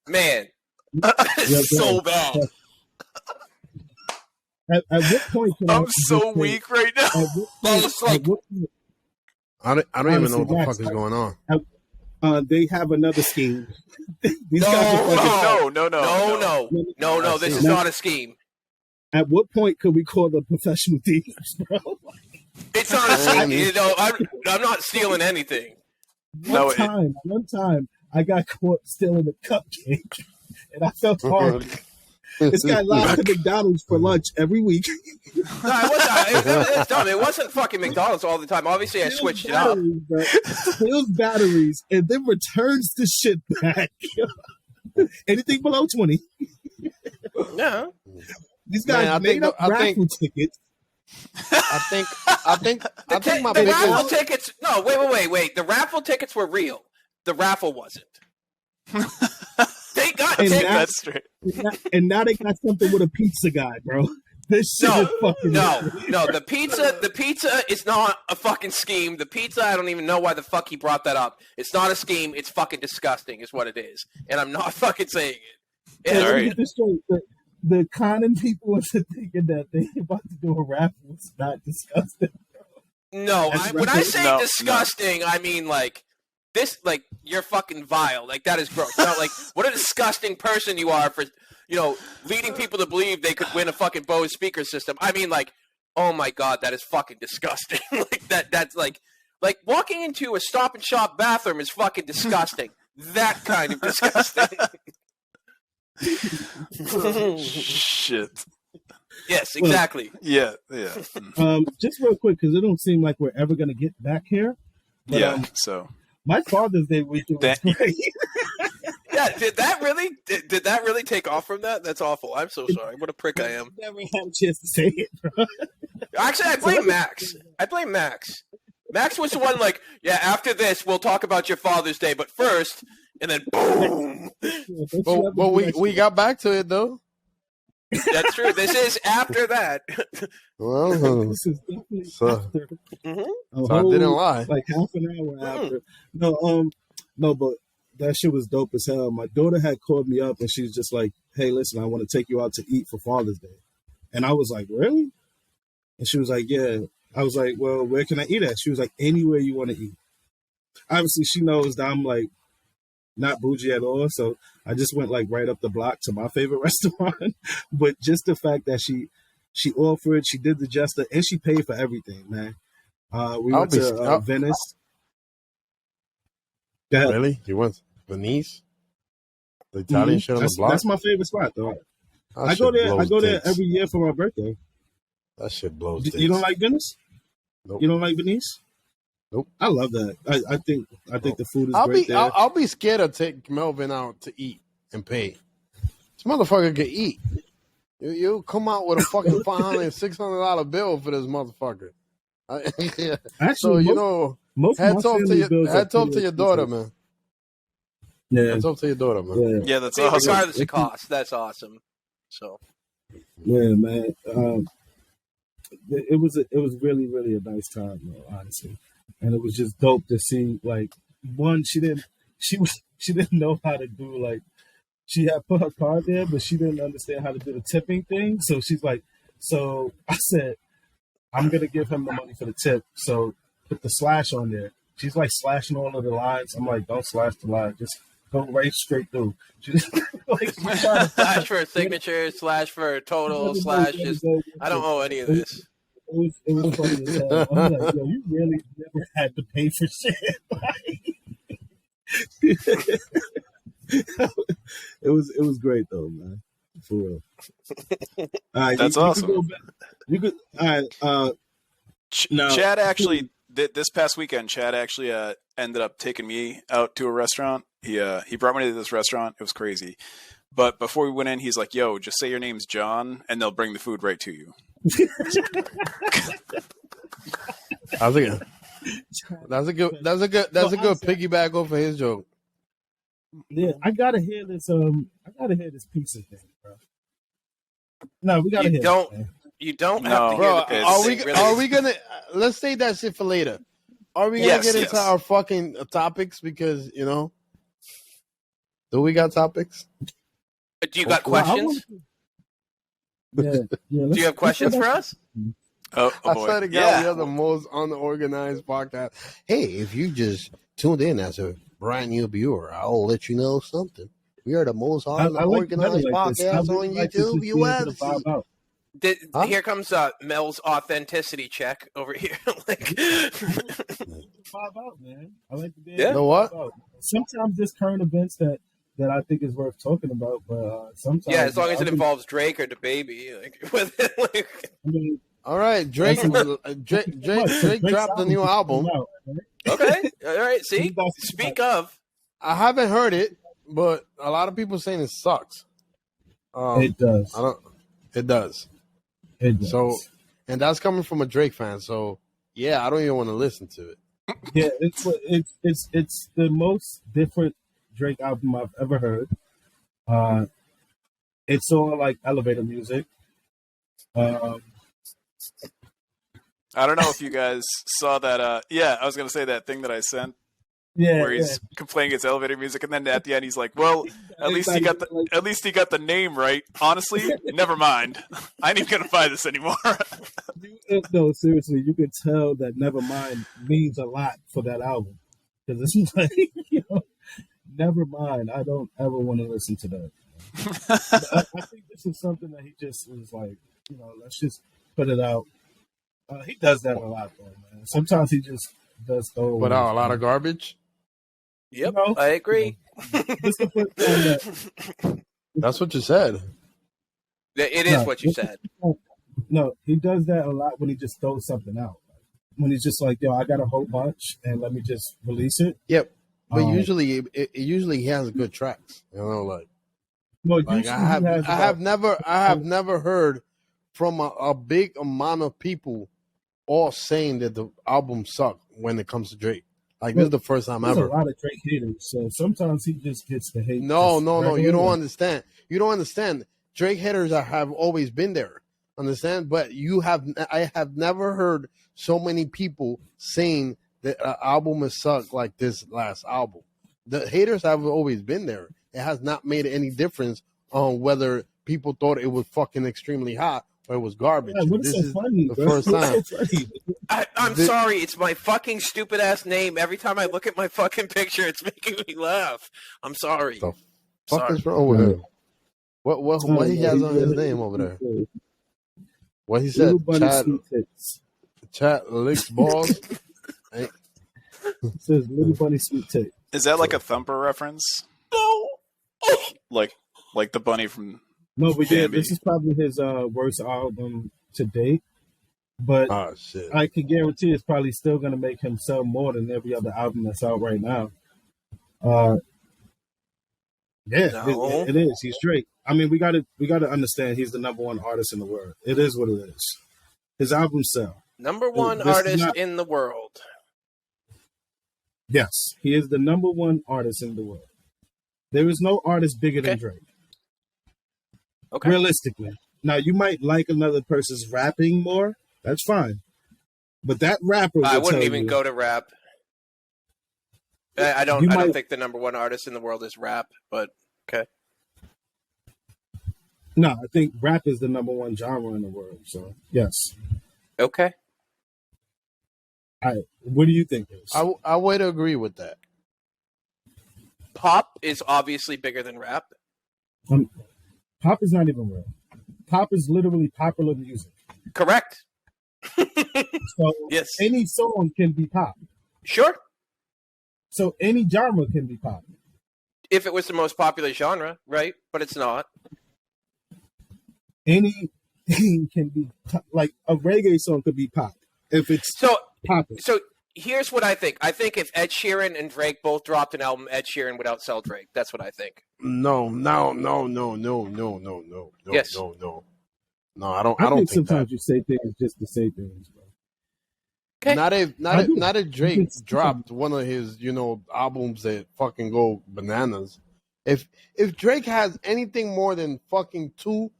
Man, Yeah, it's so go bad. ahead. At what point can I'm I so just say- weak right now. At what point, It's like- at what point, I don't even know what the Honestly, fuck is going on. they have another scheme. These guys are fucking- No. This is not a scheme. At what point could we call them professional thieves, bro? It's not a scheme. You know, I'm not stealing anything. One time, I got caught stealing a cupcake, and I felt horrible. This guy lied to McDonald's for lunch every week. No, it's dumb. It wasn't fucking McDonald's all the time. Obviously, I switched it up. Steals batteries and then returns the shit back. Anything below 20. No. These guys made up raffle tickets. I think my the biggest. raffle tickets. No, wait. The raffle tickets were real. The raffle wasn't. They got And tickets. That's straight. And now they got something with a pizza guy, bro. This shit is fucking No. The pizza is not a fucking scheme. The pizza, I don't even know why the fuck he brought that up. It's not a scheme. It's fucking disgusting, is what it is. And I'm not fucking saying it. And All let me right. get this straight. The conning people into thinking that they about to do a raffle is not disgusting. No, when I say No. disgusting, I mean like this. Like you're fucking vile. Like that is gross. Not like what a disgusting person you are for leading people to believe they could win a fucking Bose speaker system. I mean like, oh my god, that is fucking disgusting. Like that's like walking into a Stop and Shop bathroom is fucking disgusting. That kind of disgusting. Shit. Yes, exactly. Yeah. Just real quick, because it don't seem like we're ever gonna get back here. But, Yeah. So my Father's Day weekend was That- great. Yeah, did that really take off from that? That's awful. I'm so sorry. What a prick I am. Never had a chance to say it, bro. Actually, I blame Max. Max was the one like, yeah, after this, we'll talk about your Father's Day, but first, and then boom. But we got back to it, though. That's true. This is after that. Well, This is definitely so, after. so I didn't lie. Like half an hour after. No, but that shit was dope as hell. My daughter had called me up and she was just like, hey, listen, I want to take you out to eat for Father's Day. And I was like, really? And she was like, yeah. I was like, well, where can I eat at? She was like, anywhere you want to eat. Obviously, she knows that I'm like not bougie at all. So I just went like right up the block to my favorite restaurant. But just the fact that she offered, she did the gesture, and she paid for everything, man. We went to Venice. Go ahead. Really? You went to Venice? The Italian shit on the block? That's my favorite spot, though. That I go shit there. I blows go there tits. every year for my birthday. That shit blows tits. You don't like Venice? Nope. You don't like Venice? Nope. I love that. I think the food is great there. I'll be scared to take Melvin out to eat and pay. This motherfucker can eat. You come out with a fucking $500, $600 bill for this motherfucker. Actually, so hats off to your daughter, man. Yeah, hats off to your daughter, man. Yeah, that's awesome. Regardless of cost, that's awesome. So, yeah, man. It was really, really a nice time, though, honestly, and it was just dope to see. Like, one, she didn't know how to do, like, she had put her card there, but she didn't understand how to do the tipping thing. So she's like, so I said, I'm gonna give him the money for the tip. So put the slash on there. She's like slashing all of the lines. I'm like, don't slash the line, just go right straight through. She's like, slash for a signature, slash for a total, slash just. I don't owe any of this. It was funny as hell. I'm like, yo, you really never had to pay for shit. It was great though, man. For real. All right, that's awesome. You could. All right. Now, Chad actually this past weekend. Chad actually ended up taking me out to a restaurant. He brought me to this restaurant. It was crazy. But before we went in, he's like, "Yo, just say your name's John, and they'll bring the food right to you." That's a good piggyback over his joke. Yeah, I gotta hear this. I gotta hear this pizza thing, bro. No, we gotta hear. You don't have to hear the pizza. Are we gonna? Let's save that shit for later. Are we gonna get into our fucking topics? Because do we got topics? Do you got questions? Do you have questions for us? I swear to God, we are the most unorganized podcast. Hey, if you just tuned in as a brand new viewer, I'll let you know something. We are the most unorganized podcast on YouTube, US. Here comes Mel's authenticity check over here. Five out, man. I like to be. You know what? Sometimes there's current events that I think is worth talking about, but sometimes as long as it involves Drake or the baby. All right, Drake dropped a new album. Okay, all right. See, speak of. I haven't heard it, but a lot of people saying it sucks. It does. It does. It does. So, and that's coming from a Drake fan. So, yeah, I don't even want to listen to it. Yeah, it's the most different Drake album I've ever heard. It's all like elevator music. I don't know if you guys saw that. I was gonna say that thing that I sent. Yeah, where he's complaining it's elevator music, and then at the end he's like, "Well, at least he got the name right." Honestly, never mind. I ain't even gonna buy this anymore. No, seriously, you can tell that "Nevermind" means a lot for that album because it's like, Nevermind. I don't ever want to listen to that. I think this is something that he just was like, let's just put it out. He does that a lot, though, man. Sometimes he just does throw put out a lot of garbage. Yep, I agree. Just to put That's what you said. It is what you said. No, he does that a lot when he just throws something out. When he's just like, "Yo, I got a whole bunch, and let me just release it." Yep. But it usually he has good tracks. You know, like usually he has I have never heard from a big amount of people all saying that the album sucked when it comes to Drake. Like this is the first time there's ever. a lot of Drake haters, so sometimes he just gets the hate. No. You don't understand. You don't understand. Drake haters have always been there. Understand? But I have never heard so many people saying that an album has sucked like this last album. The haters have always been there. It has not made any difference on whether people thought it was fucking extremely hot or it was garbage. Yeah, This so is funny, the bro? first time. So funny? I'm sorry, it's my fucking stupid ass name. Every time I look at my fucking picture, it's making me laugh. I'm sorry. The fuck Sorry. is wrong with him? What he has on his name over there? What he said? Little bunny sweet tits. Chat licks balls. It says little bunny sweet tits. Is that like a Thumper reference? No. Like the bunny from No, but yeah, Bambi. this is probably his worst album to date. But Oh shit! I can guarantee it's probably still going to make him sell more than every other album that's out right now. Yeah, No. it is. He's Drake. I mean, we got to understand he's the number one artist in the world. It is what it is. His albums sell. Number one This is artist not- in the world. Yes, he is the number one artist in the world. There is no artist bigger than Drake. Okay. Realistically. Now, you might like another person's rapping more. That's fine. But that rapper I will wouldn't tell even you, go to rap. I don't think the number one artist in the world is rap, but okay. No, I think rap is the number one genre in the world. So, yes. Okay. All right. What do you think is? I would agree with that. Pop is obviously bigger than rap. Pop is not even real. Pop is literally popular music. Correct. So Yes. any song can be pop. Sure. So any genre can be pop. If it was the most popular genre, right? But it's not. Anything can be like a reggae song could be pop if it's So popping. So here's what I think. I think if Ed Sheeran and Drake both dropped an album, Ed Sheeran would outsell Drake. That's what I think. No. Yes. No. No, I don't think think sometimes that. you say things just to say things, bro. Okay. Not if Drake think dropped one of his, albums that fucking go bananas. If Drake has anything more than fucking 2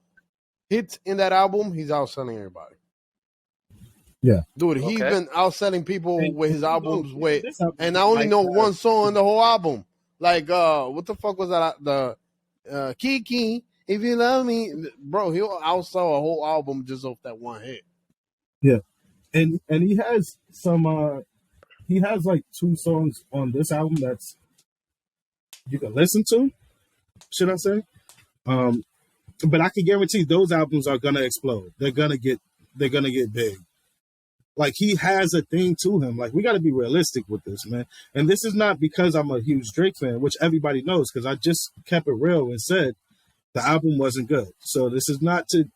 hits in that album, he's outselling everybody. Yeah. Dude, he's Okay. been outselling people And- with his albums with, This album and I only like know that. one song in the whole album. Like, what the fuck was that? The Kiki, if you love me, bro, he'll outsell a whole album just off that one hit. Yeah. And he has some he has like 2 songs on this album that's you can listen to, should I say? But I can guarantee those albums are gonna explode. They're gonna get big. Like he has a thing to him. Like we got to be realistic with this, man. And this is not because I'm a huge Drake fan, which everybody knows, because I just kept it real and said the album wasn't good. So this is not to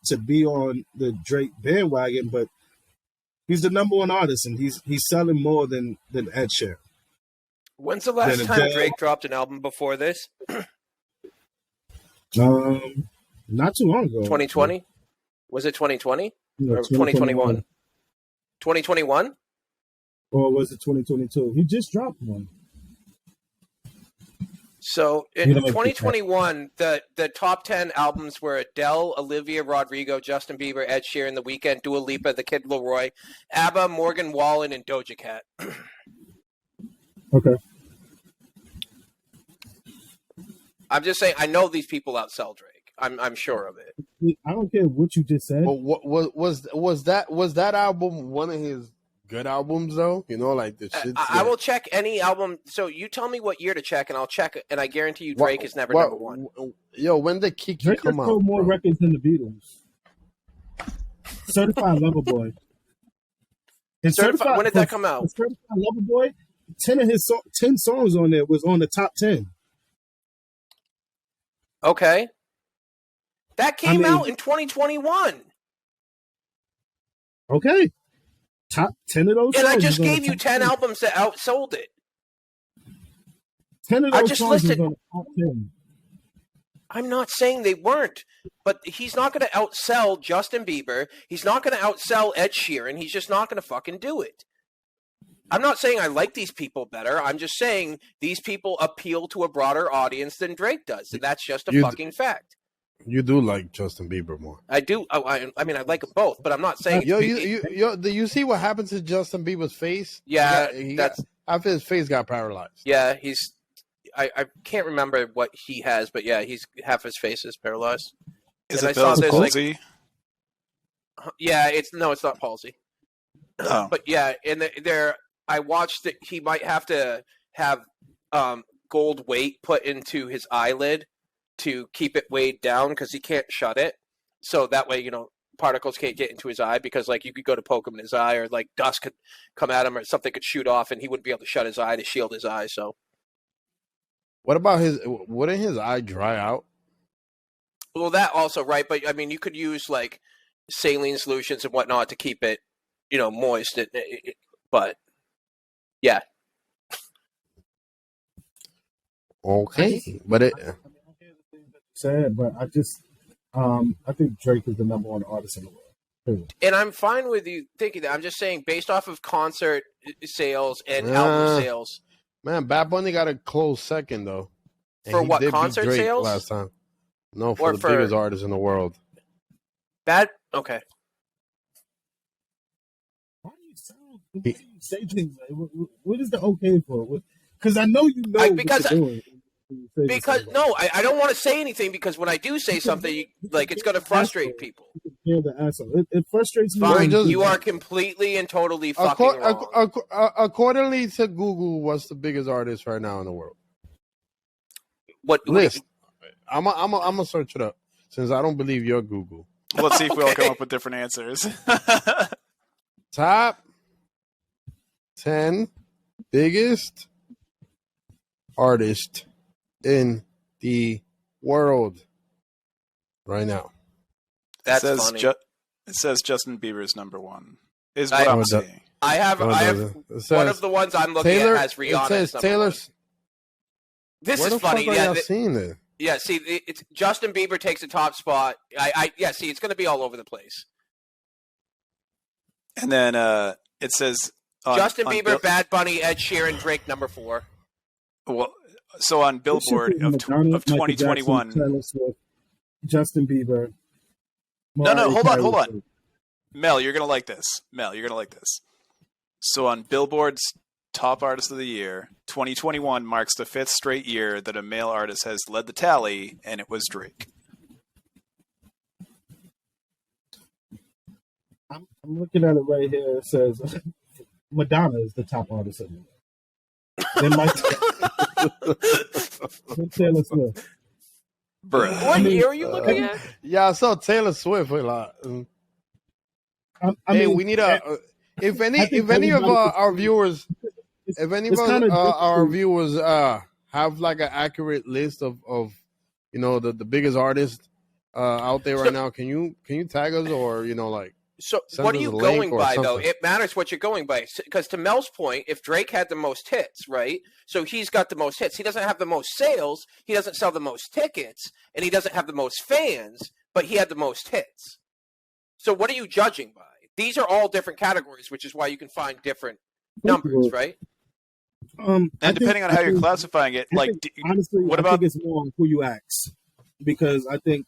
to be on the Drake bandwagon, but he's the number one artist and he's selling more than Ed Sheeran. When's the last Then time Adele- Drake dropped an album before this? Not too long ago. 2020? Was it 2020? No, Or 2021? 2021? Or was it 2022? He just dropped one. So in You don't like 2021, the top 10 albums were Adele, Olivia Rodrigo, Justin Bieber, Ed Sheeran, The Weeknd, Dua Lipa, The Kid Laroi, ABBA, Morgan Wallen, and Doja Cat. Okay. I'm just saying, I know these people outsell Drake. I'm sure of it. I don't care what you just said. But what was that album one of his good albums though? Like the shit. I will check any album. So you tell me what year to check, and I'll check. And I guarantee you, Drake is never number one. Yo, when did Kiki Drake has come out? sold more bro? records than the Beatles. Certified Lover Boy. And When did that come out? Certified Lover Boy, 10 songs on there was on the top 10. Okay, that came I mean- out in 2021. Okay. top 10 of those And songs. I just is on gave the you top 10 albums that outsold it. 10 of I those just songs listed- is on the top 10. I'm not saying they weren't, but he's not going to outsell Justin Bieber. He's not going to outsell Ed Sheeran. He's just not going to fucking do it. I'm not saying I like these people better. I'm just saying these people appeal to a broader audience than Drake does, and that's just a fucking fact. You do like Justin Bieber more. I do. I mean, I like them both, but I'm not saying. Do you see what happens to Justin Bieber's face? Yeah, after his face got paralyzed. Yeah, I can't remember what he has, but yeah, he's half his face is paralyzed. Is and it Bell's palsy? Yeah, it's not palsy. Oh. But yeah, and I watched that he might have to have gold weight put into his eyelid to keep it weighed down because he can't shut it. So that way, particles can't get into his eye because, like, you could go to poke him in his eye or, like, dust could come at him or something could shoot off and he wouldn't be able to shut his eye to shield his eye, so. What about wouldn't his eye dry out? Well, that also, right, but, I mean, you could use, like, saline solutions and whatnot to keep it, moist, but, yeah. Okay, but it... Sad, but I think Drake is the number one artist in the world. And I'm fine with you thinking that. I'm just saying, based off of concert sales and album sales. Man, Bad Bunny got a close second, though. For what, concert sales? Last time. No, for the biggest artist in the world. Why Okay. do you sound the way you say things? Like, what is the okay for? Because I know you know what you're doing. Because no, I don't want to say anything because when I do say something, like it's going to frustrate people. It frustrates me. Fine, you are completely and totally fucking wrong. Accordingly to Google, what's the biggest artist right now in the world? What list? I'm gonna search it up since I don't believe your Google. Let's see if we all come up with different answers. Top 10 biggest artist in the world right now. That's funny. It says Justin Bieber's number one. Is what I'm saying. I have one of the ones I'm looking at has Rihanna. It says Taylor's. This Where is funny. Yeah, seen it. Yeah, see, it's Justin Bieber takes the top spot. See, it's going to be all over the place. And then it says Justin Bieber, Bad Bunny, Ed Sheeran, Drake, number 4. Well, so on Billboard of 2021, Taylor Swift, Justin Bieber. No, hold on. Mel, you're gonna like this. So on Billboard's Top Artist of the Year, 2021 marks the 5th straight year that a male artist has led the tally, and it was Drake. I'm looking at it right here. It says Madonna is the top artist of the year. Then Taylor Swift. What year are you looking at? Yeah, I saw Taylor Swift a lot. We need if any of our viewers have like an accurate list of the biggest artists out there right now, can you tag us or So what are you going by, though? It matters what you're going by. Because to Mel's point, if Drake had the most hits, right? So he's got the most hits. He doesn't have the most sales. He doesn't sell the most tickets. And he doesn't have the most fans. But he had the most hits. So what are you judging by? These are all different categories, which is why you can find different numbers, right? And depending on how you're classifying it, honestly, I think it's more on who you ask. Because I think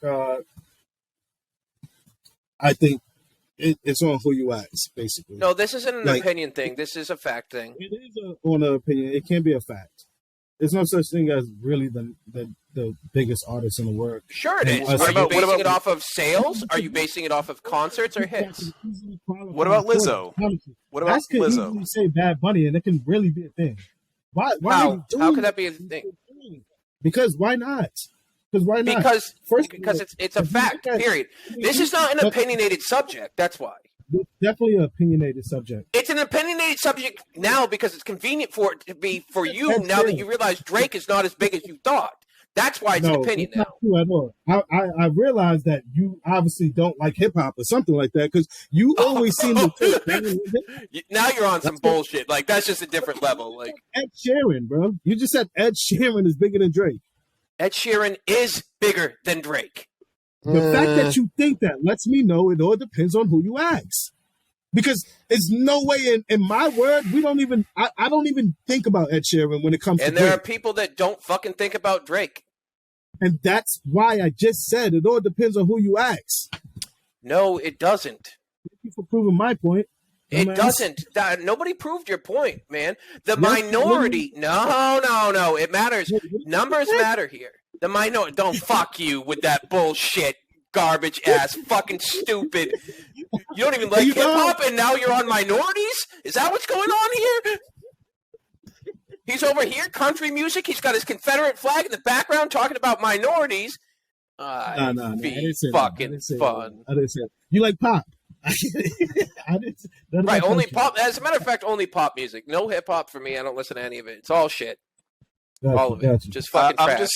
it's on who you ask, basically. No, this isn't an opinion thing. This is a fact thing. It is on an opinion. It can be a fact. There's no such thing as really the biggest artist in the world. Sure it is. Are you basing it off of sales? Are you basing it off of concerts or hits? What about Lizzo? What about Lizzo? You say Bad Bunny, and it can really be a thing. Why how could that be a thing? Because why not? Because why not? Because it's a fact, period. This is not an opinionated subject. That's why. It's definitely an opinionated subject. It's an opinionated subject now because it's convenient for it to be for you now that you realize Drake is not as big as you thought. That's why it's an opinion now. Not true at all. I realize that you obviously don't like hip hop or something like that because you always seem to think that now you're on some bullshit. Like that's just a different level. Like Ed Sheeran, bro. You just said Ed Sheeran is bigger than Drake. Ed Sheeran is bigger than Drake. The fact that you think that lets me know it all depends on who you ask. Because it's no way in my word, we don't even I don't even think about Ed Sheeran when it comes to And there Drake. are people that don't fucking think about Drake. And that's why I just said it all depends on who you ask. No, it doesn't. Thank you for proving my point. It doesn't. Nobody proved your point, man. The minority. No. It matters. Numbers matter here. The minority. Don't fuck you with that bullshit, garbage ass, fucking stupid. You don't even like hip hop, and now you're on minorities? Is that what's going on here? He's over here, country music. He's got his Confederate flag in the background, talking about minorities. No. I didn't say fucking that. fun. I didn't say that. You like pop? I didn't. Right, only pop. As a matter of fact, only pop music. No hip hop for me. I don't listen to any of it. It's all shit. All of it. Just fucking trash.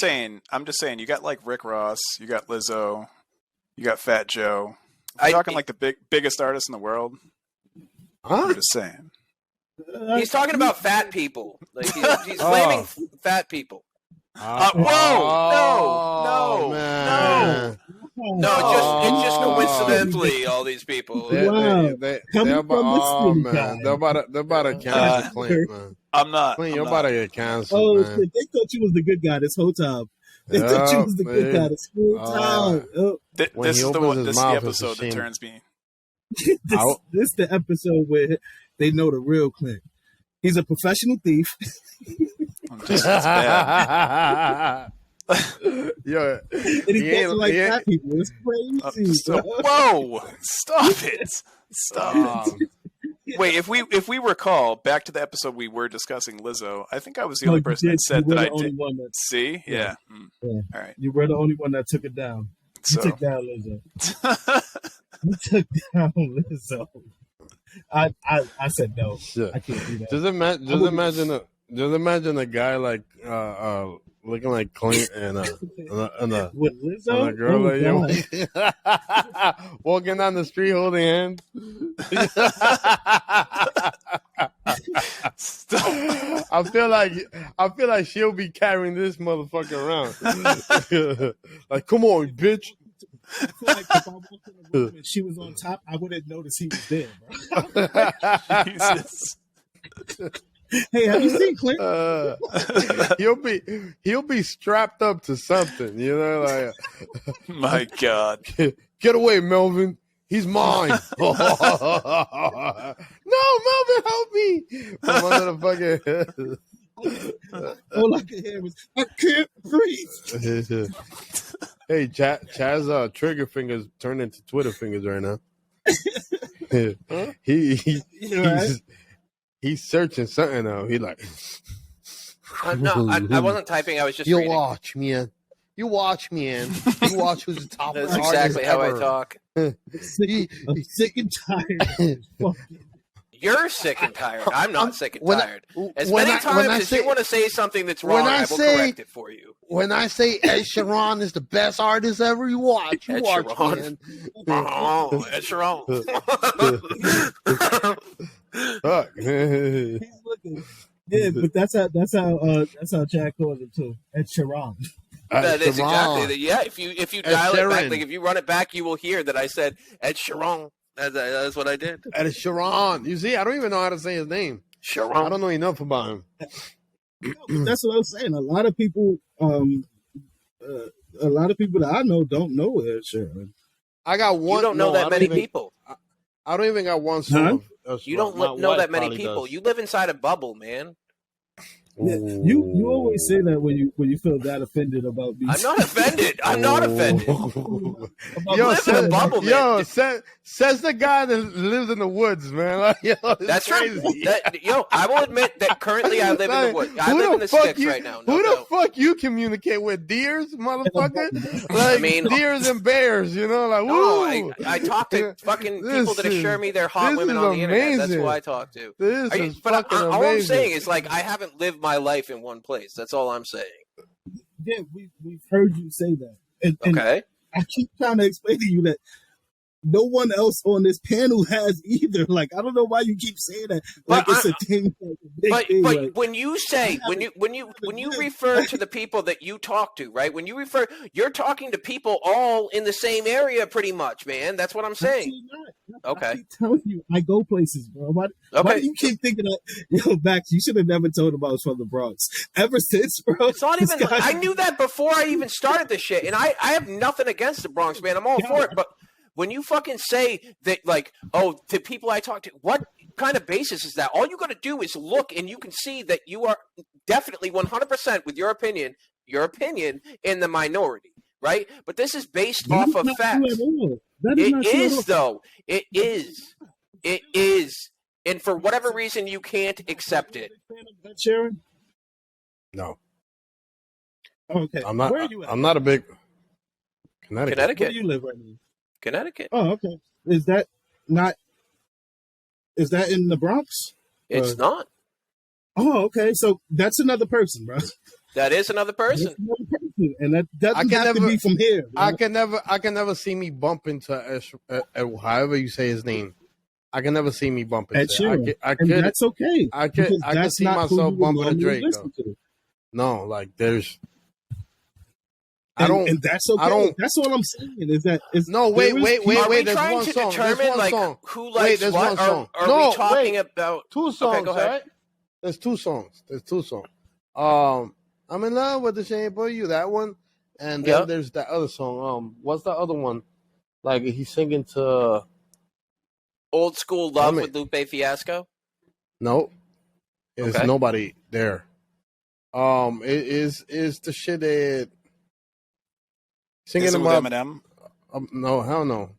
I'm just saying. You got like Rick Ross. You got Lizzo. You got Fat Joe. We're talking like the biggest artists in the world. I'm just saying. He's talking about fat people. Like he's blaming fat people. Man. No, it's just coincidentally all these people. They're about to cancel Clint, man. I'm not. Clint, you're about to get canceled, man. Shit, they thought you was the good guy this whole time. They thought you was the good guy this whole time. This is the episode that turns me. This the episode where they know the real Clint. He's a professional thief. Just as bad. Yo, And he doesn't like fat people. It's crazy. Whoa! Stop it! Stop it! Wait, if we recall back to the episode we were discussing Lizzo, I think I was the only person that said that I did. See, yeah. Yeah. All right. You were the only one that took it down. You took down Lizzo. You took down Lizzo. I said no. Shit. I can't do that. Just imagine a guy like looking like Clint and a with Lizzo? and a girl walking down the street holding hands. I feel like she'll be carrying this motherfucker around. Like, come on, bitch. I feel like if I walked in the room and she was on top, I wouldn't notice he was there, bro. Jesus. Hey, have you seen Clint? He'll be strapped up to something, you know, like My God. Get away, Melvin. He's mine. No, Melvin, help me. From under the fucking All I could hear was, I can't breathe. Hey, Chaz, trigger fingers turned into Twitter fingers right now. He's searching something out. He like. No, I wasn't typing. I was just. You reading. watch, man. You watch who's the top. That's exactly how I talk. I'm sick and tired. You're sick and tired. I'm not sick and tired. As many times as you want to say something that's wrong, I will correct it for you. When I say Ed Sheeran is the best artist ever, you watch. Ed Sheeran. Oh, Ed Sheeran. Fuck. He's looking. Yeah, but that's how Chad calls it too. Ed Sheeran. That is exactly. Yeah, if you dial it back, like if you run it back, you will hear that I said Ed Sheeran. That's what I did. Ed Sheeran. You see, I don't even know how to say his name. Sheeran. I don't know enough about him. That's what I was saying. A lot of people that I know don't know Ed Sheeran. I got one. You don't know that many people. I don't even got one song. You don't know that many people. You live inside a bubble, man. Yeah, you always say that when you feel that offended about me. I'm not offended. I'm not offended. Says the guy that lives in the woods, man. Like, that's crazy. I will admit that currently I live in the woods. I live in the sticks right now. Who the fuck you communicate with? Deers, motherfucker? Like, deers and bears, you know? Like, no, I talk to fucking people that assure me they're hot women on the internet. That's who I talk to. All I'm saying is, like, I haven't lived my life in one place. That's all I'm saying. again, we've heard you say that, and Okay. I keep trying to explain to you that no one else on this panel has either. Like, I don't know why you keep saying that. Like, it's a thing, like a big thing. But like, when you say when you refer to the people that you talk to, right? When you refer, you're talking to people all in the same area, pretty much, man. That's what I'm saying. Okay. I keep telling you, I go places, bro. Why Okay. do you keep thinking that? Yo, Max, you should have never told him I was from the Bronx. Ever since, bro. It's not even. I knew that before I even started this shit, and I have nothing against the Bronx, man. I'm all for it, but. When you fucking say that, like, oh, the people I talk to, what kind of basis is that? All you got to do is look, and you can see that you are definitely 100% with your opinion in the minority, right? But this is based off of facts. It is, though. It is. It is. And for whatever reason, you can't accept it. Sharon? No. Okay. I'm not. Where are you at? I'm not a big Connecticut. Where do you live right now? Connecticut. Oh, okay. Is that in the Bronx? It's not. Oh, okay. So that's another person, bro. That is another person. And that doesn't have to be from here. Bro. I can never see me bump into however you say his name. I can never see me bump into Ed I and that's okay. I could see myself bumping into Drake. No, like there's. And that's okay. That's all I'm saying. Is that no? Wait. There's trying one to song. determine like song. who likes there's what? One song. Are we talking about two songs? Okay, go ahead. Right? There's two songs. I'm in love with the shape of you. That one, and then there's that other song. What's the other one? Like he's singing to Old School Love with Lupe Fiasco. No, there's nobody there. It is the shit that. Singing about Eminem? No, hell no.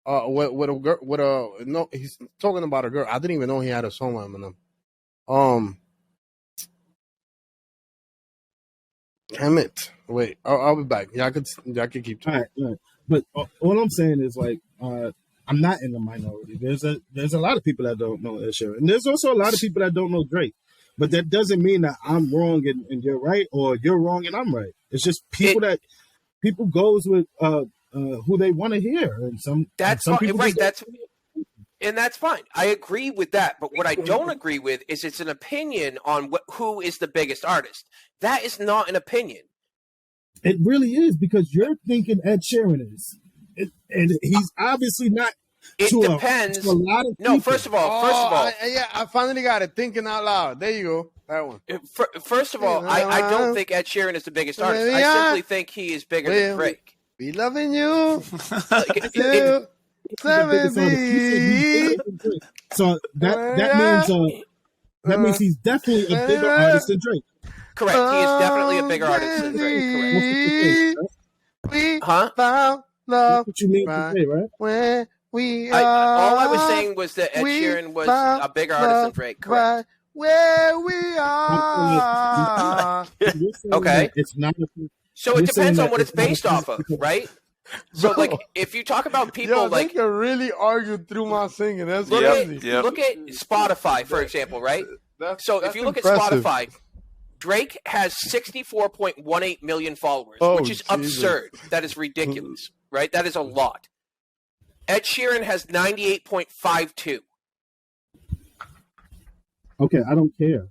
With a girl, no, he's talking about a girl. I didn't even know he had a song with Eminem. Damn it! Wait, I'll be back. Y'all could keep talking. All right. But all I'm saying is like, I'm not in the minority. There's a lot of people that don't know Ed Sheeran, and there's also a lot of people that don't know Drake. But that doesn't mean that I'm wrong and you're right, or you're wrong and I'm right. It's just people goes with who they want to hear, and some people right. That's fine. I agree with that. But what I don't agree with is it's an opinion on who is the biggest artist. That is not an opinion. It really is, because you're thinking Ed Sheeran is, and he's obviously not. It depends. To a lot of no, first of all, I finally got it. Thinking out loud. There you go. That one. First of all, I don't think Ed Sheeran is the biggest artist. I simply think he is bigger than Drake. Be loving you. So that means he's definitely a bigger artist than Drake. Correct. He is definitely a bigger artist than Drake. Correct. Huh? That's what you mean to say, right? Where we are. All I was saying was that Ed Sheeran was a bigger artist than Drake. Correct. Where we are. Okay. It's not. So it depends on what it's based off of, right? So, like, if you talk about people they can really argue through my singing. That's look crazy. Look at Spotify, for example, right? So if you look impressive. at Spotify, Drake has 64.18 million followers, which is absurd. That is ridiculous, right? That is a lot. Ed Sheeran has 98.52. Okay, I don't care.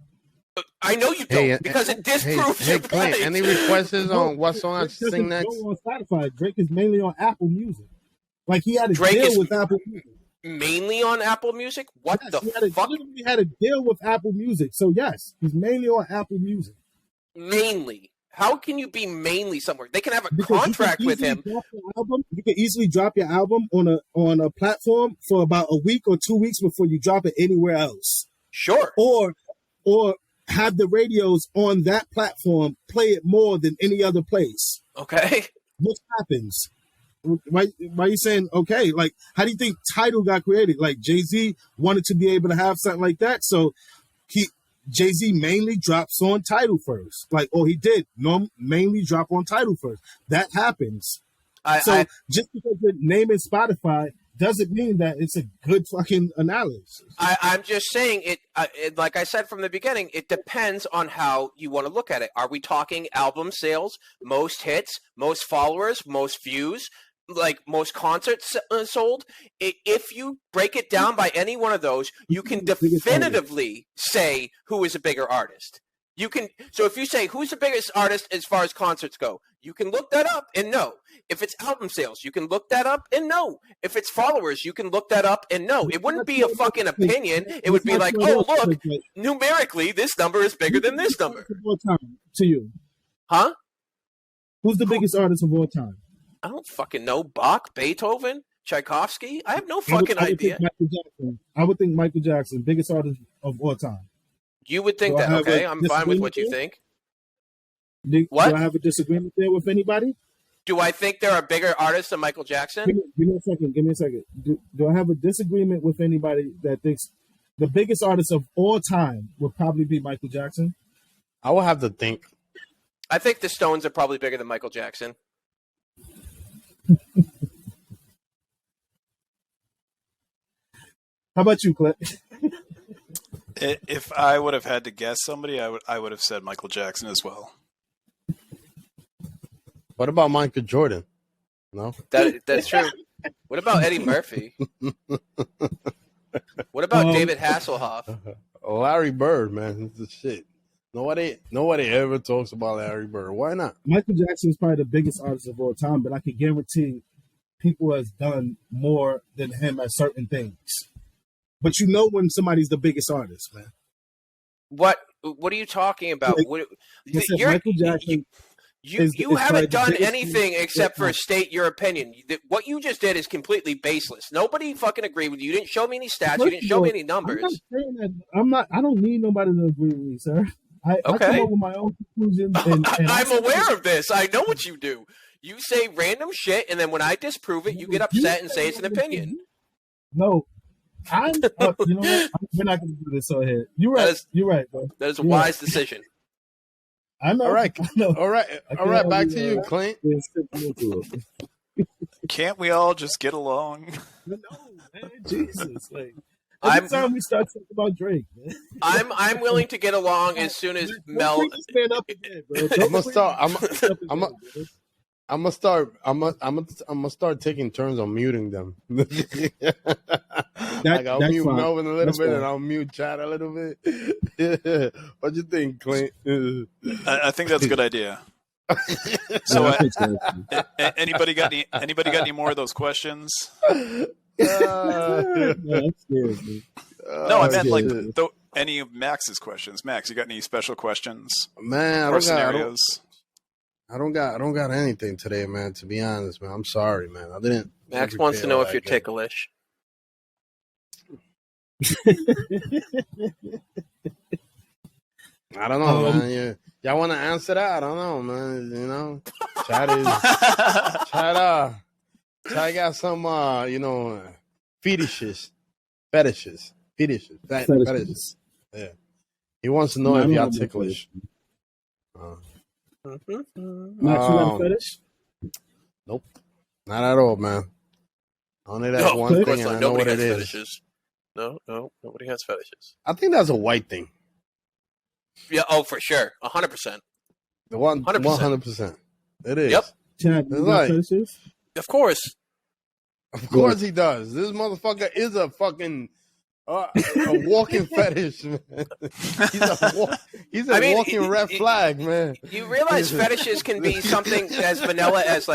I know you don't, because it disproves your point. Any requests on what song I should sing next? Go on Spotify. Drake is mainly on Apple Music. Like, he had a deal with Apple Music. Mainly on Apple Music? What the fuck? He had a deal with Apple Music. So, yes, he's mainly on Apple Music. Mainly? How can you be mainly somewhere? They can have a contract with him. You can easily drop your album on a platform for about a week or 2 weeks before you drop it anywhere else. Sure. Or have the radios on that platform play it more than any other place. Okay. What happens? Why are you saying, okay, like, how do you think Tidal got created? Like, Jay-Z wanted to be able to have something like that, so Jay-Z mainly drops on Tidal first. Like, he did mainly drop on Tidal first. That happens. Just because you're naming Spotify doesn't mean that it's a good fucking analysis. I'm just saying it. Like I said from the beginning, it depends on how you want to look at it. Are we talking album sales, most hits, most followers, most views, like most concerts sold? If you break it down by any one of those, you can definitively say who is a bigger artist. You can. So if you say who's the biggest artist as far as concerts go, you can look that up and know. If it's album sales, you can look that up and know. If it's followers, you can look that up and know. It wouldn't be a fucking opinion. It would be like, oh, look, numerically, this number is bigger than this number. To you. Huh? Who's the biggest artist of all time? I don't fucking know. Bach, Beethoven, Tchaikovsky? I have no fucking idea. I would think Michael Jackson, biggest artist of all time. You would think that, okay? I'm fine with what you think. What? Do I have a disagreement there with anybody? Do I think there are bigger artists than Michael Jackson? Give me a second. Do I have a disagreement with anybody that thinks the biggest artist of all time would probably be Michael Jackson? I will have to think. I think the Stones are probably bigger than Michael Jackson. How about you, Clint? If I would have had to guess somebody, I would have said Michael Jackson as well. What about Michael Jordan? No? That's true. What about Eddie Murphy? What about David Hasselhoff? Larry Bird, man. This is shit. Nobody ever talks about Larry Bird. Why not? Michael Jackson is probably the biggest artist of all time, but I can guarantee people has done more than him at certain things. But you know when somebody's the biggest artist, man. What are you talking about? Michael Jackson. You haven't done anything except for state your opinion. What you just did is completely baseless. Nobody fucking agreed with you. You didn't show me any stats. You didn't show me any numbers. I don't need nobody to agree with me, sir. I come up with my own conclusions. I'm aware of this. I know what you do. You say random shit, and then when I disprove it, you get upset and say it's an opinion. No. You know what? We're not going to do this on here. You're right. You're right, bro. That is a wise decision. I know. All right. All right. Back to you, Clint. Can't we all just get along? No, man. Jesus. Every time we start talking about Drake, man. I'm willing to get along as soon as Mel. I'm gonna start taking turns on muting them. I'll mute Melvin a little bit, and I'll mute Chad a little bit. What you think, Clint? I think that's a good idea. So, anybody got any more of those questions? No, I meant any of Max's questions. Max, you got any special questions? Man, or scenarios? I don't got anything today, man. To be honest, man, I'm sorry, man. I didn't. Max wants to know if you're ticklish. I don't know, man. Y'all want to answer that? I don't know, man. You know, Chad got some, fetishes. Yeah, he wants to know if y'all ticklish. Max, you got a fetish? Nope, not at all, man. Only that one thing, and I know what it is. Fetishes. No, nobody has fetishes. I think that's a white thing. Yeah, for sure, 100%. The 100%. It is. Yep. Chad, you got fetishes? Of course he does. This motherfucker is a fucking a walking fetish, man. He's a walking red flag, man. You realize fetishes can be something as vanilla as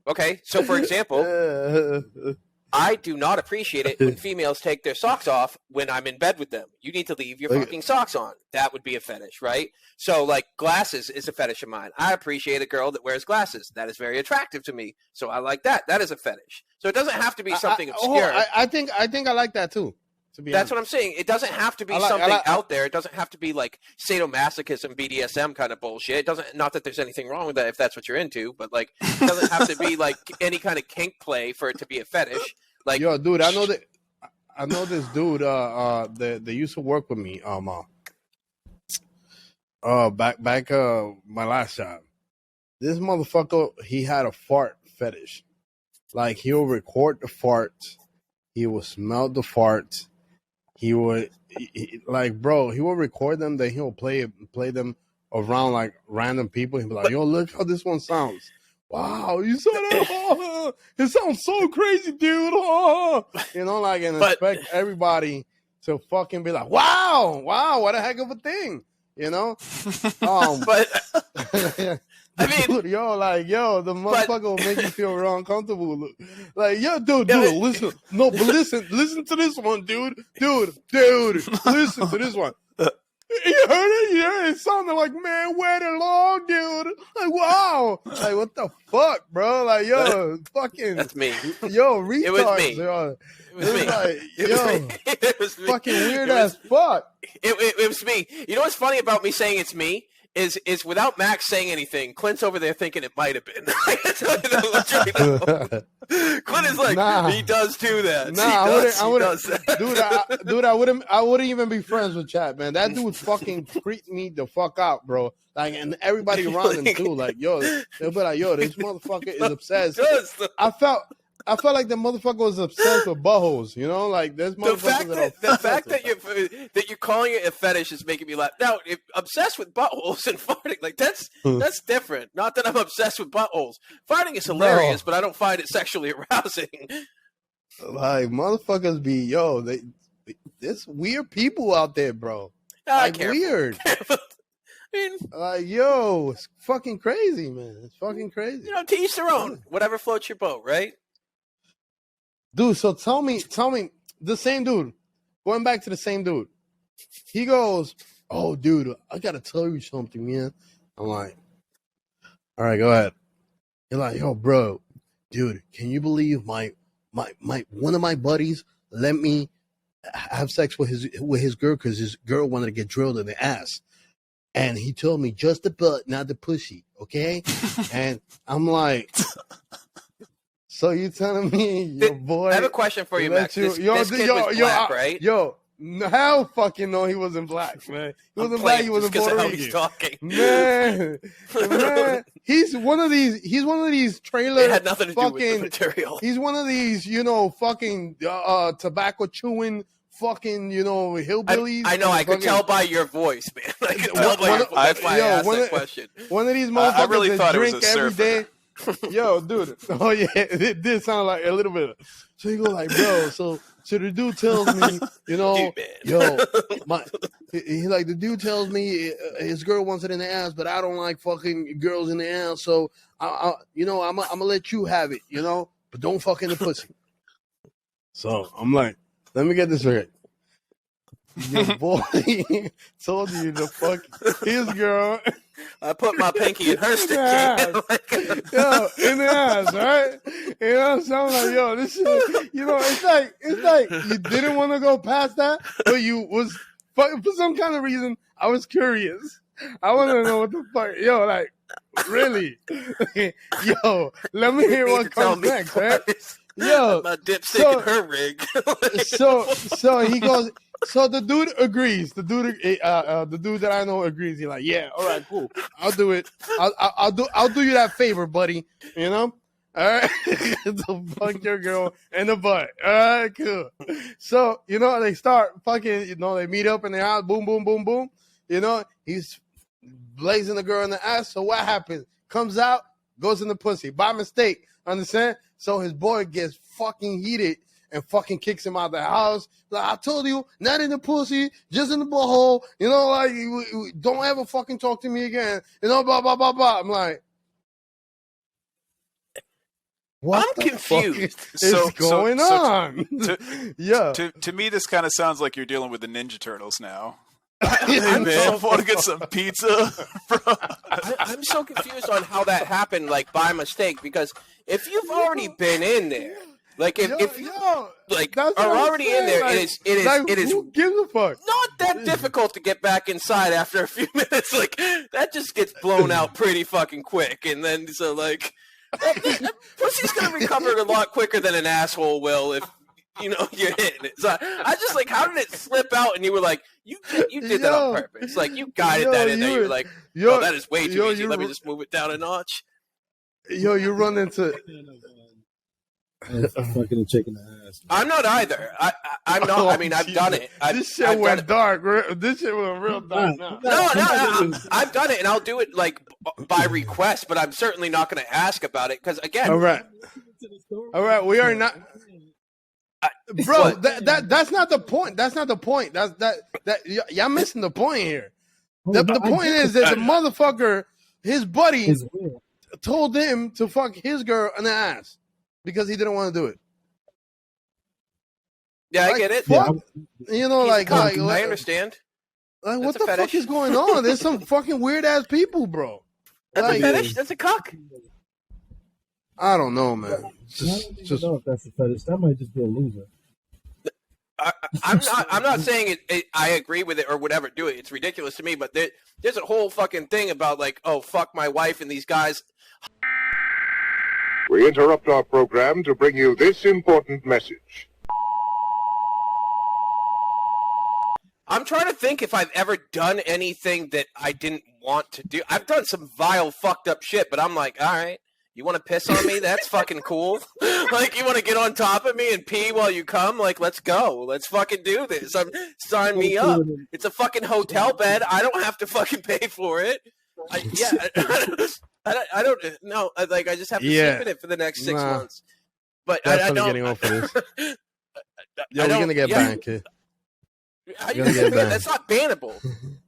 okay, so for example, I do not appreciate it when females take their socks off when I'm in bed with them. You need to leave your fucking socks on. That would be a fetish, right? So, glasses is a fetish of mine. I appreciate a girl that wears glasses. That is very attractive to me. So I like that. That is a fetish. So it doesn't have to be something obscure. I think I like that too. That's what I'm saying. It doesn't have to be something out there. It doesn't have to be sadomasochism, BDSM kind of bullshit. It doesn't. Not that there's anything wrong with that if that's what you're into, but it doesn't have to be any kind of kink play for it to be a fetish. Yo, dude, I know this dude. They used to work with me. Back my last job. This motherfucker, he had a fart fetish. He'll record the farts He would smell the farts. He would like, bro. He would record them. Then he will play them around like random people. He'd be like, "Yo, look how this one sounds. Wow, you saw that? It sounds so crazy, dude." You know, like, and expect everybody to fucking be like, "Wow, what a heck of a thing," you know. But I mean, dude, the motherfucker will make you feel real uncomfortable. Like, dude, listen, no, but listen to this one, dude, listen to this one. You heard it? Yeah, it sounded like, man, wet and long, dude. Like, wow. Like, what the fuck, bro? Like, fucking. That's me. Retards. It was me. Yo. It was me. Like, it was me. Fucking weird as fuck. It was me. You know what's funny about me saying it's me? Is without Max saying anything, Clint's over there thinking it might have been. Clint is like, he does do that. Dude, I wouldn't even be friends with Chad, man. That dude fucking creeped me the fuck out, bro. Like, and everybody around him too. Like, they'll be like, this motherfucker is obsessed. I felt like the motherfucker was obsessed with buttholes, you know, like there's motherfuckers. The fact that you're calling it a fetish is making me laugh. Now, if obsessed with buttholes and farting, like that's different. Not that I'm obsessed with buttholes. Farting is hilarious, but I don't find it sexually arousing. Like motherfuckers be there's weird people out there, bro. Like weird. I mean, like it's fucking crazy, man. It's fucking crazy. You know, to each their own. Whatever floats your boat, right? Dude, so tell me, the same dude, going back to the same dude, he goes, "Oh, dude, I gotta tell you something, man." I'm like, "All right, go ahead." You're like, "Yo, bro, dude, can you believe my one of my buddies let me have sex with his girl because his girl wanted to get drilled in the ass, and he told me just the butt, not the pussy, okay?" And I'm like. So you telling me your boy? I have a question for you, Max. This kid was black, right? Hell fucking no, he wasn't black, man. He wasn't black. He was in Puerto Rican. He's talking, man. He's one of these trailer. It had nothing to do with the material. He's one of these, fucking tobacco chewing. Fucking, hillbillies. I know. I could tell by your voice, man. I could tell by your voice. That's why I asked that question. One of these motherfuckers I really thought that it was drink a every surfer. day. Yo, dude. Oh yeah, it did sound like a little bit. So you go like, bro. So the dude tells me, the dude tells me his girl wants it in the ass, but I don't like fucking girls in the ass. So I'm gonna let you have it, but don't fuck in the pussy. So I'm like, let me get this right. Your boy told you to fuck his girl. I put my pinky in her stick. In the ass, right? So I'm like, this shit, it's like you didn't want to go past that, but you was, for some kind of reason, I was curious. I want to know what the fuck, really? Let me hear what comes next, right? My dipstick in her rig. So he goes. So the dude agrees. The dude that I know agrees. He's like, "Yeah, all right, cool. I'll do it. I'll do you that favor, buddy. All right, to fuck your girl in the butt. All right, cool. So they start fucking. They meet up in the house. Boom, boom, boom, boom. He's blazing the girl in the ass. So what happens? Comes out, goes in the pussy by mistake. Understand? So his boy gets fucking heated and fucking kicks him out of the house. Like, I told you, not in the pussy, just in the butthole. Don't ever fucking talk to me again. Blah, blah, blah, blah. I'm like, what I'm confused. is going on? To me, this kind of sounds like you're dealing with the Ninja Turtles now. Hey, man, want to get some pizza? I'm so confused on how that happened, like, by mistake, because if you've already been in there, like if you are already in there, it is who gives a fuck? Not that difficult to get back inside after a few minutes. Like that just gets blown out pretty fucking quick, and then so like pussy's gonna recover a lot quicker than an asshole will if you're hitting it. So I just like, how did it slip out? And you were like, you did that on purpose. Like you guided that in there. You were like, that is way too easy. Let me just move it down a notch. You run into. fucking a chick in the ass. I'm not either. I'm not. I mean, I've done it. This shit went dark. This shit went real dark. No. I've done it, and I'll do it like by request, but I'm certainly not going to ask about it because, again, all right, we are not. Bro, that's not the point. That's not the point. Y'all missing the point here. The point is that the motherfucker, his buddy, told him to fuck his girl in the ass because he didn't want to do it. Yeah, I get it. Fuck, you know, like I understand. Like, what the fuck is going on? There's some fucking weird ass people, bro. That's a fetish. That's a cock. I don't know, man. I don't know if that's a fetish. That might just be a loser. I'm not saying it. I agree with it or whatever. Do it. It's ridiculous to me. But there's a whole fucking thing about like, oh, fuck my wife and these guys. We interrupt our program to bring you this important message. I'm trying to think if I've ever done anything that I didn't want to do. I've done some vile, fucked up shit, but I'm like, all right, you want to piss on me? That's fucking cool. Like, you want to get on top of me and pee while you come? Like, let's go. Let's fucking do this. Sign me up. It's a fucking hotel bed. I don't have to fucking pay for it. I don't know. Like, I just have to sleep in it for the next 6 months. But I don't. Getting off of this. We're gonna get back. That's not bannable.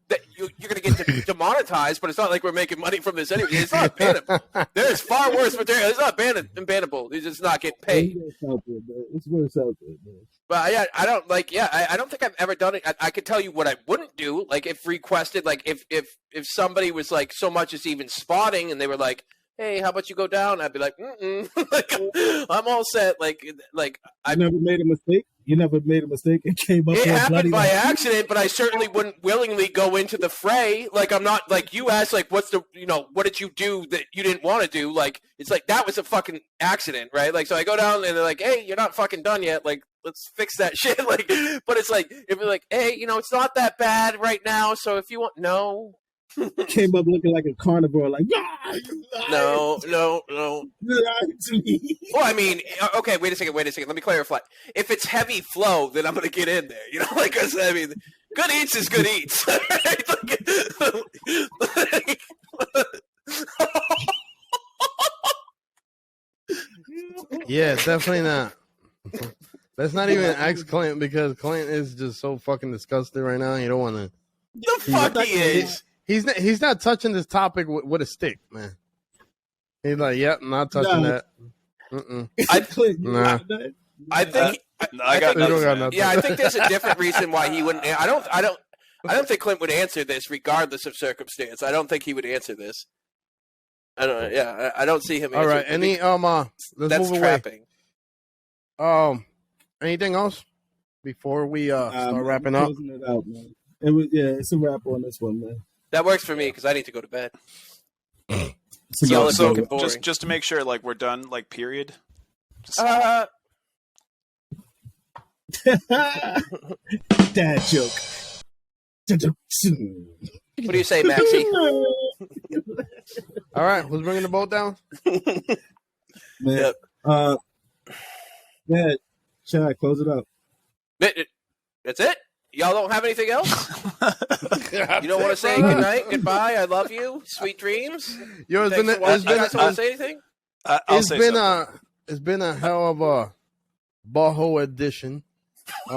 That you're going to get demonetized, but it's not like we're making money from this anyway. It's not bannable. There's far worse material. It's not bannable. You just not get paid. It's worse out there, man. But yeah, I don't like. Yeah, I don't think I've ever done it. I could tell you what I wouldn't do. Like if requested, like if somebody was like so much as even spotting, and they were like, "Hey, how about you go down?" I'd be like, like, I'm all set. Like I never made a mistake. You never made a mistake. It came up. It happened by accident, but I certainly wouldn't willingly go into the fray. Like I'm not like you asked. Like what did you do that you didn't want to do? Like it's like that was a fucking accident, right? Like so I go down and they're like, "Hey, you're not fucking done yet. Like let's fix that shit." Like, but it's like if you're like, "Hey, it's not that bad right now. So if you want, no." Came up looking like a carnivore, like no. Lied to me. Well, I mean, okay, wait a second. Let me clarify. If it's heavy flow, then I'm gonna get in there. Like I mean, good eats is good eats. Yeah, definitely not. Let's not even ask Clint because Clint is just so fucking disgusted right now. You don't want to. The fuck he is. He's not touching this topic with a stick, man. He's like, yep, not touching that. I think. I got nothing. Yeah, I think there's a different reason why he wouldn't. I don't think Clint would answer this regardless of circumstance. I don't think he would answer this. I don't. Yeah, I don't see him. All right. Any let's that's move trapping. Away. Anything else before we start wrapping up? Closing it out, man. It's a wrap on this one, man. That works for me because I need to go to bed. So just to make sure, like we're done, like period. Dad joke. What do you say, Maxie? All right, who's bringing the boat down? Man, man, Chad, close it up. That's it? Y'all don't have anything else? You don't want to say goodnight, goodbye, I love you, sweet dreams? Yo, you guys want to say anything? It's been a hell of a Bajo edition. We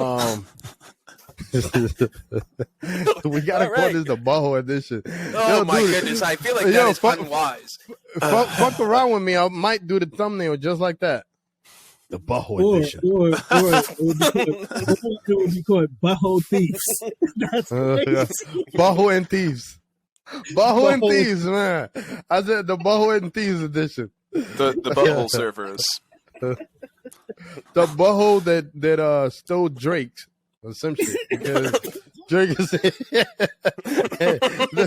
gotta call this the Bajo edition. Oh my goodness, I feel like that is unwise. Fuck around with me, I might do the thumbnail just like that. The Bajo edition. Or it would be called Bajo Thieves. That's crazy. Bajo and Thieves. Bajo and Thieves, man. I said the Bajo and Thieves edition. The butthole servers. The Bajo that stole Drake's or some shit. Because Drake is that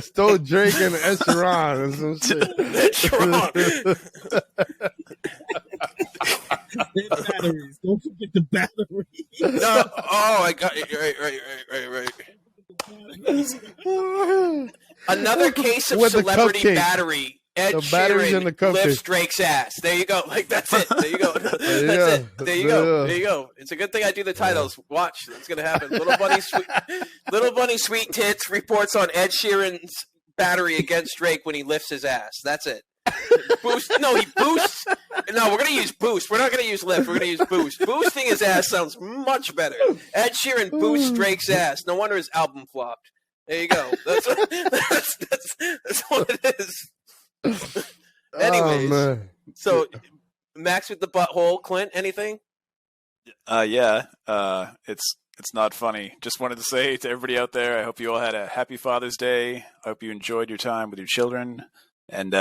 stole Drake and Esheron or some shit. Batteries. Don't forget the batteries. No. Oh, I got it. Right. Another case of With celebrity battery Ed The batteries in Sheeran the cupcake. lifts Drake's ass. There you go. Like that's it. There you go. That's it. There you go. There you go. It's a good thing I do the titles. Watch, that's gonna happen. Little bunny sweet tits reports on Ed Sheeran's battery against Drake when he lifts his ass. That's it. Boost. No, he boosts. No, we're gonna use boost. We're not gonna use lift. We're gonna use boost. Boosting his ass sounds much better. Ed Sheeran boosts Drake's ass. No wonder his album flopped. There you go. That's what it is. Anyways, so Max with the butthole. Clint, anything? Yeah. It's not funny. Just wanted to say to everybody out there, I hope you all had a happy Father's Day. I hope you enjoyed your time with your children. And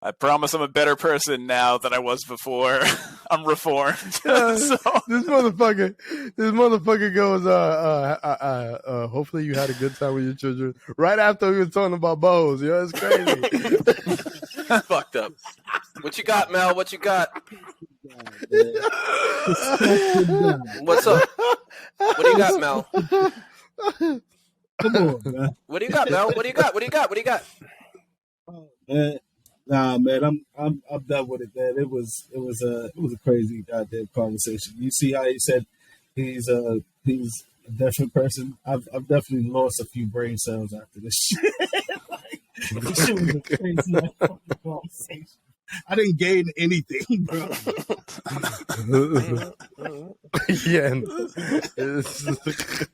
I promise I'm a better person now than I was before. I'm reformed. So. This motherfucker goes, hopefully you had a good time with your children. Right after we were talking about bows, it's crazy. Fucked up. What you got, Mel? What you got? What's up? What do you got, Mel? Come on, man. What do you got, Mel? What do you got? What do you got? What do you got? Man, nah, man, I'm done with it, man. It was a crazy goddamn conversation. You see how he said he's a different person. I've definitely lost a few brain cells after this shit. This shit was a crazy fucking conversation. I didn't gain anything, bro. Yeah.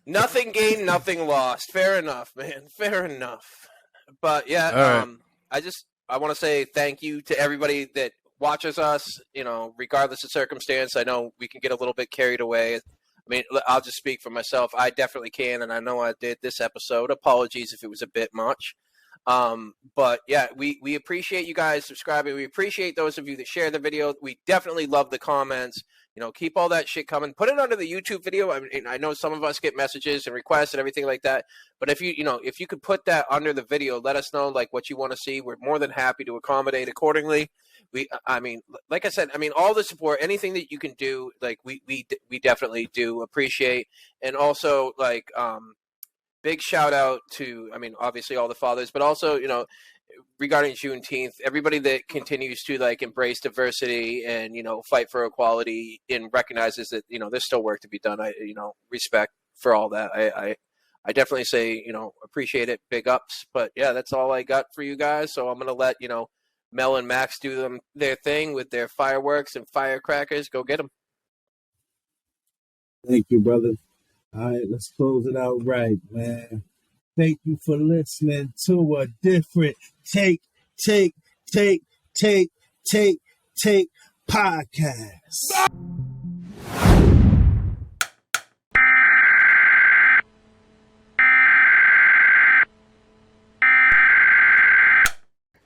Nothing gained, nothing lost. Fair enough, man. Fair enough. But yeah, right. I want to say thank you to everybody that watches us, regardless of circumstance. I know we can get a little bit carried away. I mean, I'll just speak for myself. I definitely can, and I know I did this episode. Apologies if it was a bit much. But yeah, we appreciate you guys subscribing. We appreciate those of you that share the video. We definitely love the comments. Keep all that shit coming. Put it under the YouTube video. I mean, I know some of us get messages and requests and everything like that. But if you could put that under the video, let us know like what you want to see. We're more than happy to accommodate accordingly. Like I said, all the support, anything that you can do, like we definitely do appreciate. And also like, big shout out to, obviously all the fathers, but also, regarding Juneteenth, everybody that continues to like embrace diversity and, fight for equality and recognizes that, there's still work to be done. Respect for all that. I definitely say, appreciate it. Big ups. But yeah, that's all I got for you guys. So I'm going to let, Mel and Max do their thing with their fireworks and firecrackers. Go get them. Thank you, brother. All right, let's close it out right, man. Thank you for listening to a different take podcast.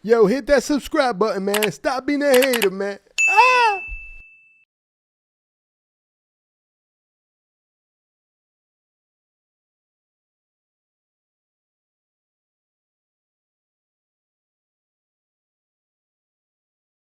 Yo, hit that subscribe button, man. Stop being a hater, man.